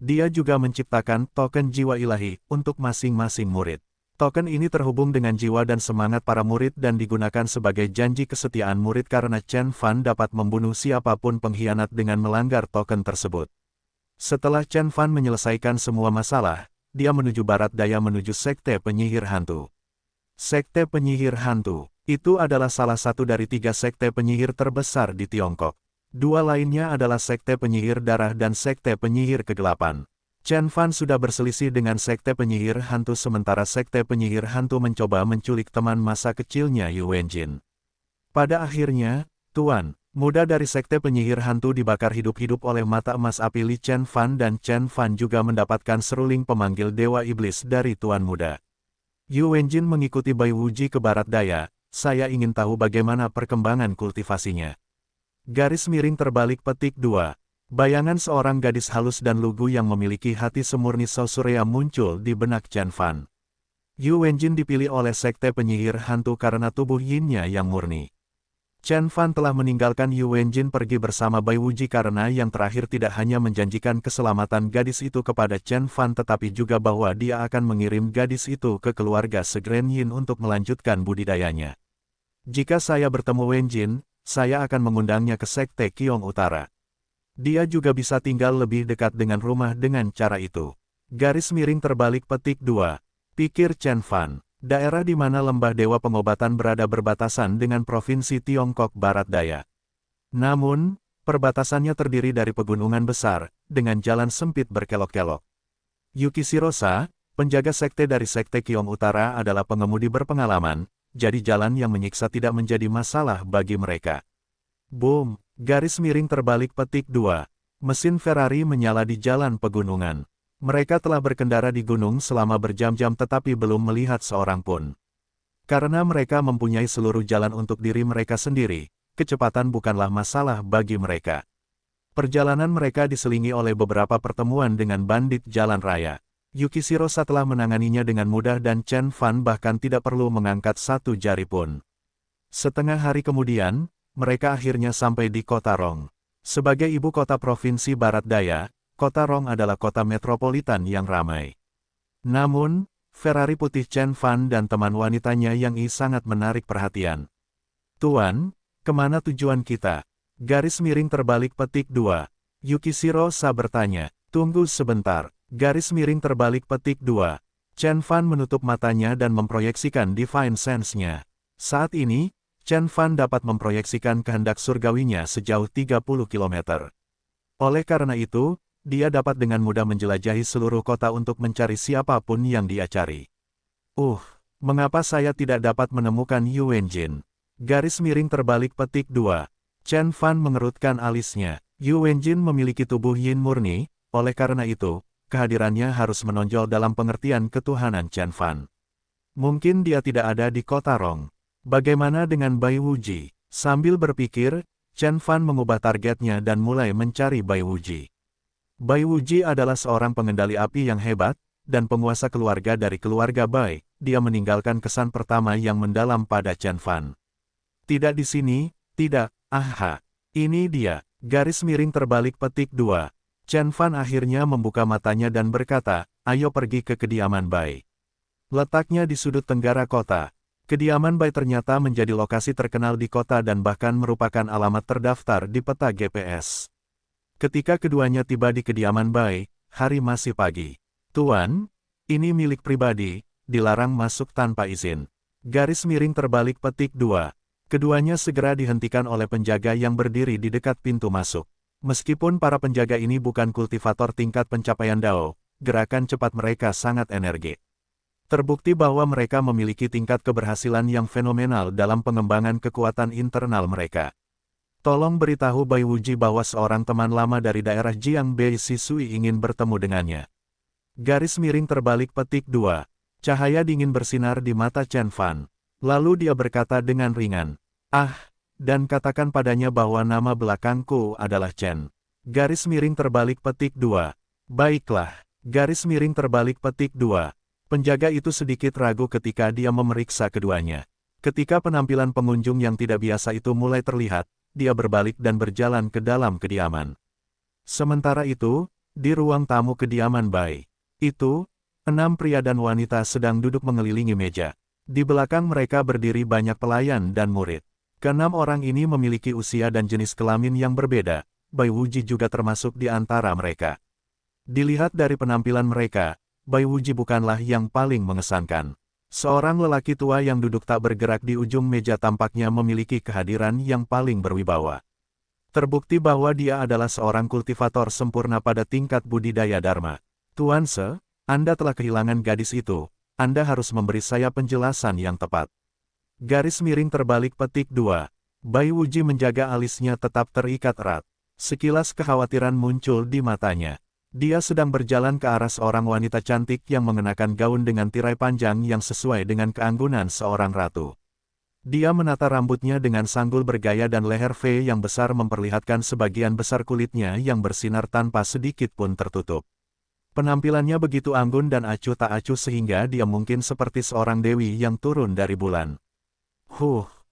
Dia juga menciptakan token jiwa ilahi untuk masing-masing murid. Token ini terhubung dengan jiwa dan semangat para murid dan digunakan sebagai janji kesetiaan murid karena Chen Fan dapat membunuh siapapun pengkhianat dengan melanggar token tersebut. Setelah Chen Fan menyelesaikan semua masalah, dia menuju barat daya menuju Sekte Penyihir Hantu. Sekte Penyihir Hantu, itu adalah salah satu dari 3 sekte penyihir terbesar di Tiongkok. 2 lainnya adalah Sekte Penyihir Darah dan Sekte Penyihir Kegelapan. Chen Fan sudah berselisih dengan Sekte Penyihir Hantu sementara Sekte Penyihir Hantu mencoba menculik teman masa kecilnya Yu Wenjin. Pada akhirnya, Tuan muda dari Sekte Penyihir Hantu dibakar hidup-hidup oleh mata emas api Li Chen Fan dan Chen Fan juga mendapatkan seruling pemanggil Dewa Iblis dari Tuan Muda. Yu Wenjin mengikuti Bai Wuji ke barat daya, saya ingin tahu bagaimana perkembangan kultivasinya. Garis miring terbalik petik 2. Bayangan seorang gadis halus dan lugu yang memiliki hati semurni Sausurea muncul di benak Chen Fan. Yu Wenjin dipilih oleh Sekte Penyihir Hantu karena tubuh yin-nya yang murni. Chen Fan telah meninggalkan Yu Wenjin pergi bersama Bai Wuji karena yang terakhir tidak hanya menjanjikan keselamatan gadis itu kepada Chen Fan tetapi juga bahwa dia akan mengirim gadis itu ke keluarga Segren Yin untuk melanjutkan budidayanya. Jika saya bertemu Wenjin, saya akan mengundangnya ke Sekte Qiong Utara. Dia juga bisa tinggal lebih dekat dengan rumah dengan cara itu. Garis miring terbalik petik 2. Pikir Chen Fan. Daerah di mana lembah Dewa Pengobatan berada berbatasan dengan Provinsi Tiongkok Barat Daya. Namun, perbatasannya terdiri dari pegunungan besar, dengan jalan sempit berkelok-kelok. Yuki Shirosa, penjaga sekte dari Sekte Qiong Utara adalah pengemudi berpengalaman, jadi jalan yang menyiksa tidak menjadi masalah bagi mereka. Boom! Garis miring terbalik petik 2. Mesin Ferrari menyala di jalan pegunungan. Mereka telah berkendara di gunung selama berjam-jam tetapi belum melihat seorang pun. Karena mereka mempunyai seluruh jalan untuk diri mereka sendiri, kecepatan bukanlah masalah bagi mereka. Perjalanan mereka diselingi oleh beberapa pertemuan dengan bandit jalan raya. Yuki Shirosa telah menanganinya dengan mudah dan Chen Fan bahkan tidak perlu mengangkat satu jari pun. Setengah hari kemudian, mereka akhirnya sampai di Kota Rong. Sebagai ibu kota Provinsi Barat Daya, Kota Rong adalah kota metropolitan yang ramai. Namun, Ferrari putih Chen Fan dan teman wanitanya Yang I sangat menarik perhatian. Tuan, kemana tujuan kita? Garis miring terbalik petik 2. Yuki Shirosa bertanya. Tunggu sebentar. Garis miring terbalik petik 2. Chen Fan menutup matanya dan memproyeksikan Divine Sense-nya. Saat ini, Chen Fan dapat memproyeksikan kehendak surgawinya sejauh 30 km. Oleh karena itu, dia dapat dengan mudah menjelajahi seluruh kota untuk mencari siapapun yang dia cari. Mengapa saya tidak dapat menemukan Yu Wenjin? Garis miring terbalik petik 2. Chen Fan mengerutkan alisnya. Yu Wenjin memiliki tubuh yin murni, oleh karena itu, kehadirannya harus menonjol dalam pengertian ketuhanan Chen Fan. Mungkin dia tidak ada di Kota Rong. Bagaimana dengan Bai Wuji? Sambil berpikir, Chen Fan mengubah targetnya dan mulai mencari Bai Wuji. Bai Wuji adalah seorang pengendali api yang hebat, dan penguasa keluarga dari keluarga Bai. Dia meninggalkan kesan pertama yang mendalam pada Chen Fan. Tidak di sini, tidak, ini dia. Garis miring terbalik petik 2. Chen Fan akhirnya membuka matanya dan berkata, ayo pergi ke kediaman Bai. Letaknya di sudut tenggara kota. Kediaman Bai ternyata menjadi lokasi terkenal di kota dan bahkan merupakan alamat terdaftar di peta GPS. Ketika keduanya tiba di kediaman Bai, hari masih pagi. Tuan, ini milik pribadi, dilarang masuk tanpa izin. Garis miring terbalik petik 2. Keduanya segera dihentikan oleh penjaga yang berdiri di dekat pintu masuk. Meskipun para penjaga ini bukan kultivator tingkat pencapaian Dao, gerakan cepat mereka sangat energik. Terbukti bahwa mereka memiliki tingkat keberhasilan yang fenomenal dalam pengembangan kekuatan internal mereka. Tolong beritahu Bai Wuji bahwa seorang teman lama dari daerah Jiangbei Sisui ingin bertemu dengannya. Garis miring terbalik petik 2. Cahaya dingin bersinar di mata Chen Fan. Lalu dia berkata dengan ringan, dan katakan padanya bahwa nama belakangku adalah Chen. Garis miring terbalik petik 2. Baiklah. Garis miring terbalik petik 2. Penjaga itu sedikit ragu ketika dia memeriksa keduanya. Ketika penampilan pengunjung yang tidak biasa itu mulai terlihat, dia berbalik dan berjalan ke dalam kediaman. Sementara itu, di ruang tamu kediaman Bai itu, 6 pria dan wanita sedang duduk mengelilingi meja. Di belakang mereka berdiri banyak pelayan dan murid. Keenam orang ini memiliki usia dan jenis kelamin yang berbeda. Bai Wuji juga termasuk di antara mereka. Dilihat dari penampilan mereka, Bai Wuji bukanlah yang paling mengesankan. Seorang lelaki tua yang duduk tak bergerak di ujung meja tampaknya memiliki kehadiran yang paling berwibawa. Terbukti bahwa dia adalah seorang kultivator sempurna pada tingkat budidaya Dharma. Tuan Se, Anda telah kehilangan gadis itu. Anda harus memberi saya penjelasan yang tepat. Garis miring terbalik petik 2. Bai Wuji menjaga alisnya tetap terikat erat. Sekilas kekhawatiran muncul di matanya. Dia sedang berjalan ke arah seorang wanita cantik yang mengenakan gaun dengan tirai panjang yang sesuai dengan keanggunan seorang ratu. Dia menata rambutnya dengan sanggul bergaya dan leher V yang besar memperlihatkan sebagian besar kulitnya yang bersinar tanpa sedikit pun tertutup. Penampilannya begitu anggun dan acuh tak acuh sehingga dia mungkin seperti seorang dewi yang turun dari bulan.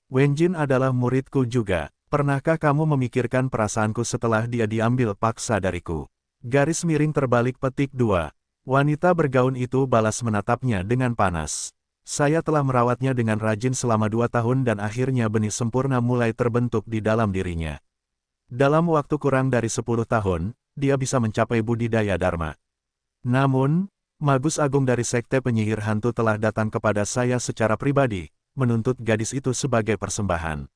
Wenjin adalah muridku juga. Pernahkah kamu memikirkan perasaanku setelah dia diambil paksa dariku? Garis miring terbalik petik 2. Wanita bergaun itu balas menatapnya dengan panas. Saya telah merawatnya dengan rajin selama 2 tahun dan akhirnya benih sempurna mulai terbentuk di dalam dirinya. Dalam waktu kurang dari 10 tahun, dia bisa mencapai budidaya Dharma. Namun, Magus Agung dari Sekte Penyihir Hantu telah datang kepada saya secara pribadi, menuntut gadis itu sebagai persembahan.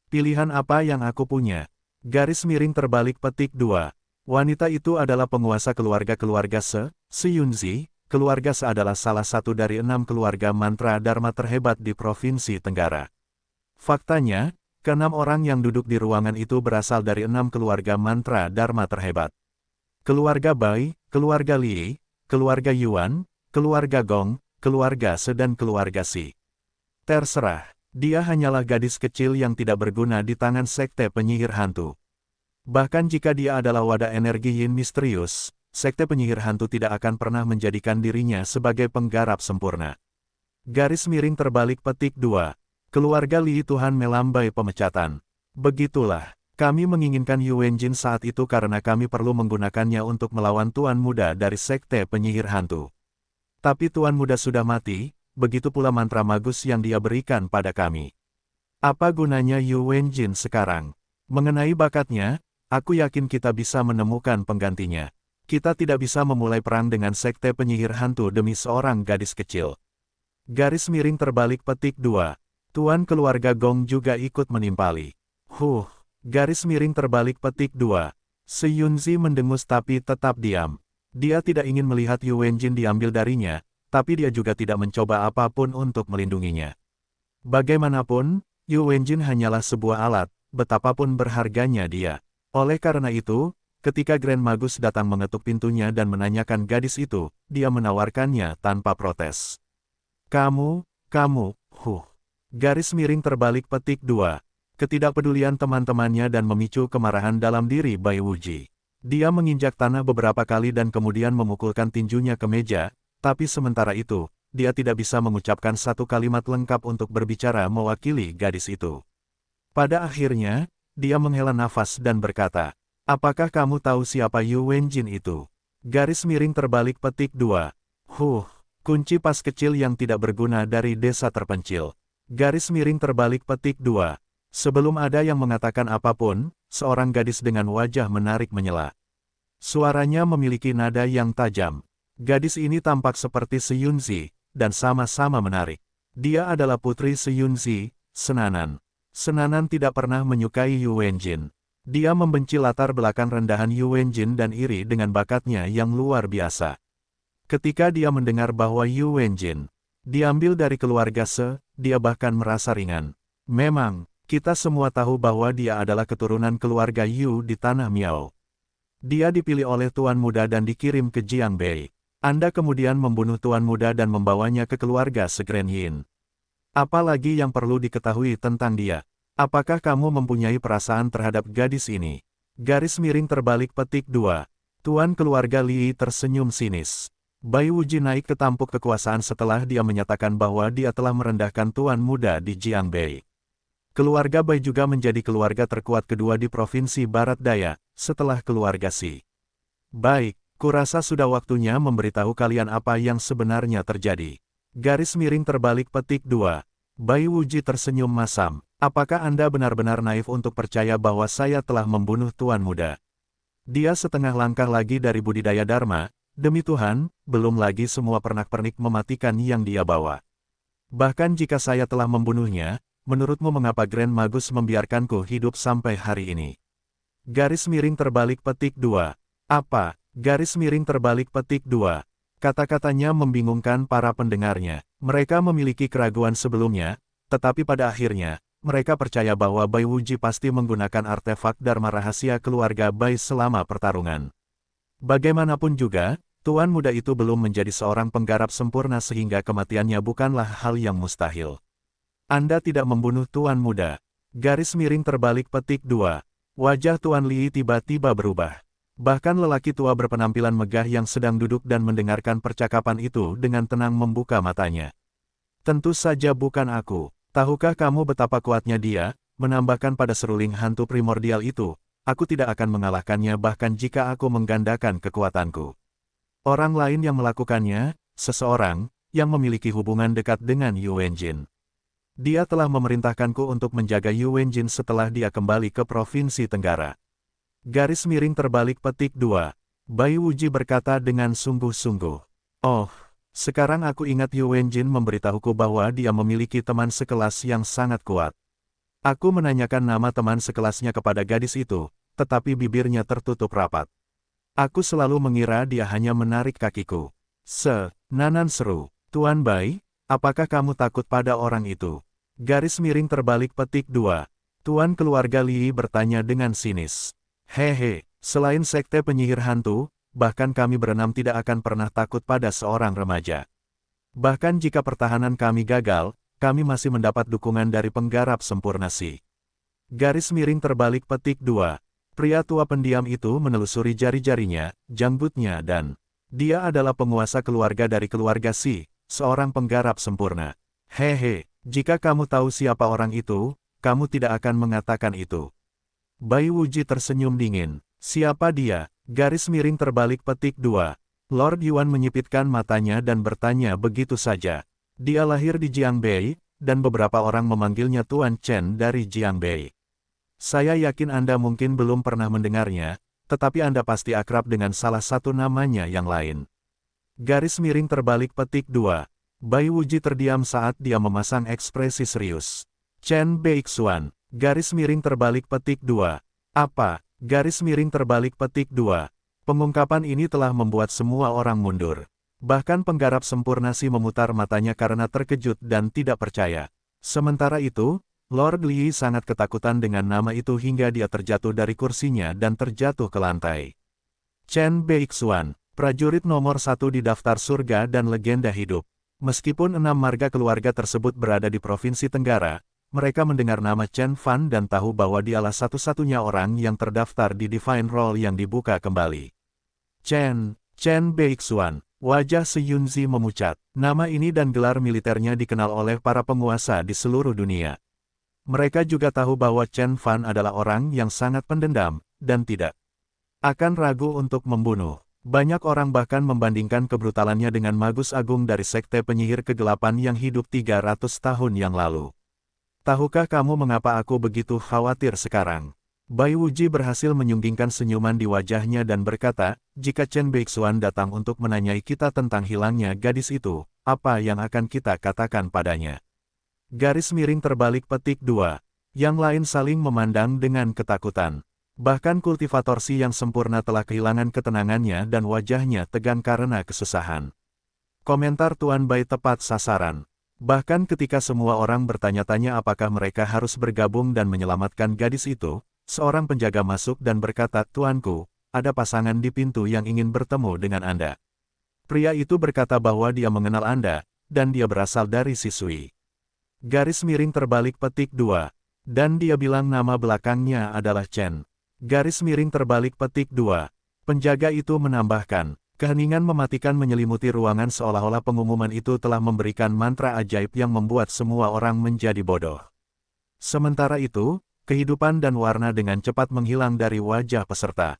Pilihan apa yang aku punya? Garis miring terbalik petik 2. Wanita itu adalah penguasa keluarga Se, Yunzi. Keluarga Se adalah salah satu dari 6 keluarga mantra Dharma terhebat di Provinsi Tenggara. Faktanya, ke-6 orang yang duduk di ruangan itu berasal dari 6 keluarga mantra Dharma terhebat. Keluarga Bai, keluarga Li, keluarga Yuan, keluarga Gong, keluarga Se dan keluarga Si. Terserah, dia hanyalah gadis kecil yang tidak berguna di tangan Sekte Penyihir Hantu. Bahkan jika dia adalah wadah energi yin misterius, Sekte Penyihir Hantu tidak akan pernah menjadikan dirinya sebagai penggarap sempurna. Garis miring terbalik petik 2. Keluarga Li Tuhan melambai pemecatan. Begitulah, kami menginginkan Yu Wenjin saat itu karena kami perlu menggunakannya untuk melawan Tuan Muda dari Sekte Penyihir Hantu. Tapi Tuan Muda sudah mati, begitu pula mantra magus yang dia berikan pada kami. Apa gunanya Yu Wenjin sekarang? Mengenai bakatnya, aku yakin kita bisa menemukan penggantinya. Kita tidak bisa memulai perang dengan Sekte Penyihir Hantu demi seorang gadis kecil. Garis miring terbalik petik 2. Tuan keluarga Gong juga ikut menimpali. Garis miring terbalik petik 2. Se Yunzi mendengus tapi tetap diam. Dia tidak ingin melihat Yu Wenjin diambil darinya, tapi dia juga tidak mencoba apapun untuk melindunginya. Bagaimanapun, Yu Wenjin hanyalah sebuah alat, betapapun berharganya dia. Oleh karena itu, ketika Grand Magus datang mengetuk pintunya dan menanyakan gadis itu, dia menawarkannya tanpa protes. Kamu, Garis miring terbalik petik 2. Ketidakpedulian teman-temannya dan memicu kemarahan dalam diri Bai Wuji. Dia menginjak tanah beberapa kali dan kemudian memukulkan tinjunya ke meja, tapi sementara itu, dia tidak bisa mengucapkan satu kalimat lengkap untuk berbicara mewakili gadis itu. Pada akhirnya, dia menghela nafas dan berkata, apakah kamu tahu siapa Yu Wenjin itu? Garis miring terbalik petik 2. Kunci pas kecil yang tidak berguna dari desa terpencil. Garis miring terbalik petik 2. Sebelum ada yang mengatakan apapun, seorang gadis dengan wajah menarik menyela. Suaranya memiliki nada yang tajam. Gadis ini tampak seperti Se Yunzi, dan sama-sama menarik. Dia adalah putri Se Yunzi, Senanan. Senanan tidak pernah menyukai Yu Wenjin. Dia membenci latar belakang rendahan Yu Wenjin dan iri dengan bakatnya yang luar biasa. Ketika dia mendengar bahwa Yu Wenjin diambil dari keluarga Se, dia bahkan merasa ringan. Memang, kita semua tahu bahwa dia adalah keturunan keluarga Yu di Tanah Miao. Dia dipilih oleh Tuan Muda dan dikirim ke Jiangbei. Anda kemudian membunuh Tuan Muda dan membawanya ke keluarga Se Grand Yin. Apalagi yang perlu diketahui tentang dia? Apakah kamu mempunyai perasaan terhadap gadis ini? Garis miring terbalik petik 2. Tuan keluarga Li tersenyum sinis. Bai Wuji naik ke tampuk kekuasaan setelah dia menyatakan bahwa dia telah merendahkan tuan muda di Jiangbei. Keluarga Bai juga menjadi keluarga terkuat kedua di Provinsi Barat Daya, setelah keluarga Xi. Baik, kurasa sudah waktunya memberitahu kalian apa yang sebenarnya terjadi. Garis miring terbalik petik 2. Bai Wuji tersenyum masam. Apakah Anda benar-benar naif untuk percaya bahwa saya telah membunuh tuan muda? Dia setengah langkah lagi dari budidaya Dharma, demi Tuhan, belum lagi semua pernak-pernik mematikan yang dia bawa. Bahkan jika saya telah membunuhnya, menurutmu mengapa Grand Magus membiarkanku hidup sampai hari ini? Garis miring terbalik petik 2. Apa? Garis miring terbalik petik 2. Kata-katanya membingungkan para pendengarnya. Mereka memiliki keraguan sebelumnya, tetapi pada akhirnya, mereka percaya bahwa Bai Wuji pasti menggunakan artefak Dharma rahasia keluarga Bai selama pertarungan. Bagaimanapun juga, tuan muda itu belum menjadi seorang penggarap sempurna sehingga kematiannya bukanlah hal yang mustahil. Anda tidak membunuh tuan muda. Garis miring terbalik petik 2. Wajah Tuan Li tiba-tiba berubah. Bahkan lelaki tua berpenampilan megah yang sedang duduk dan mendengarkan percakapan itu dengan tenang membuka matanya. Tentu saja bukan aku. Tahukah kamu betapa kuatnya dia? Menambahkan pada seruling hantu primordial itu, aku tidak akan mengalahkannya bahkan jika aku menggandakan kekuatanku. Orang lain yang melakukannya, seseorang, yang memiliki hubungan dekat dengan Yu Wenjin. Dia telah memerintahkanku untuk menjaga Yu Wenjin setelah dia kembali ke Provinsi Tenggara. Garis miring terbalik petik 2. Bai Wuji berkata dengan sungguh-sungguh. Oh, sekarang aku ingat Yu Wenjin memberitahuku bahwa dia memiliki teman sekelas yang sangat kuat. Aku menanyakan nama teman sekelasnya kepada gadis itu, tetapi bibirnya tertutup rapat. Aku selalu mengira dia hanya menarik kakiku. Nanan seru. Tuan Bai, apakah kamu takut pada orang itu? Garis miring terbalik petik 2. Tuan keluarga Li bertanya dengan sinis. Hehe, selain sekte penyihir hantu, bahkan kami berenam tidak akan pernah takut pada seorang remaja. Bahkan jika pertahanan kami gagal, kami masih mendapat dukungan dari penggarap sempurna Xi. Garis miring terbalik petik 2. Pria tua pendiam itu menelusuri jari-jarinya, janggutnya dan dia adalah penguasa keluarga dari keluarga Xi, seorang penggarap sempurna. Hehe, jika kamu tahu siapa orang itu, kamu tidak akan mengatakan itu. Bai Wuji tersenyum dingin. Siapa dia? Garis miring terbalik petik 2. Lord Yuan menyipitkan matanya dan bertanya begitu saja. Dia lahir di Jiangbei, dan beberapa orang memanggilnya Tuan Chen dari Jiangbei. Saya yakin Anda mungkin belum pernah mendengarnya, tetapi Anda pasti akrab dengan salah satu namanya yang lain. Garis miring terbalik petik 2. Bai Wuji terdiam saat dia memasang ekspresi serius. Chen Beixuan. Garis miring terbalik petik 2. Apa? Garis miring terbalik petik 2. Pengungkapan ini telah membuat semua orang mundur. Bahkan penggarap sempurna Xi memutar matanya karena terkejut dan tidak percaya. Sementara itu, Lord Li sangat ketakutan dengan nama itu hingga dia terjatuh dari kursinya dan terjatuh ke lantai. Chen Beixuan, prajurit nomor 1 di daftar surga dan legenda hidup. Meskipun 6 marga keluarga tersebut berada di Provinsi Tenggara, mereka mendengar nama Chen Fan dan tahu bahwa dialah satu-satunya orang yang terdaftar di Divine Roll yang dibuka kembali. Chen Beixuan, wajah Se Yunzi memucat. Nama ini dan gelar militernya dikenal oleh para penguasa di seluruh dunia. Mereka juga tahu bahwa Chen Fan adalah orang yang sangat pendendam, dan tidak akan ragu untuk membunuh. Banyak orang bahkan membandingkan kebrutalannya dengan Magus Agung dari Sekte Penyihir Kegelapan yang hidup 300 tahun yang lalu. Tahukah kamu mengapa aku begitu khawatir sekarang? Bai Wuji berhasil menyunggingkan senyuman di wajahnya dan berkata, jika Chen Beixuan datang untuk menanyai kita tentang hilangnya gadis itu, apa yang akan kita katakan padanya? Garis miring terbalik petik 2. Yang lain saling memandang dengan ketakutan. Bahkan kultivator Xi yang sempurna telah kehilangan ketenangannya dan wajahnya tegang karena kesusahan. Komentar Tuan Bai tepat sasaran. Bahkan ketika semua orang bertanya-tanya apakah mereka harus bergabung dan menyelamatkan gadis itu, seorang penjaga masuk dan berkata, Tuanku, ada pasangan di pintu yang ingin bertemu dengan Anda. Pria itu berkata bahwa dia mengenal Anda, dan dia berasal dari Sisui. Garis miring terbalik petik 2. Dan dia bilang nama belakangnya adalah Chen. Garis miring terbalik petik 2. Penjaga itu menambahkan, keheningan mematikan menyelimuti ruangan seolah-olah pengumuman itu telah memberikan mantra ajaib yang membuat semua orang menjadi bodoh. Sementara itu, kehidupan dan warna dengan cepat menghilang dari wajah peserta.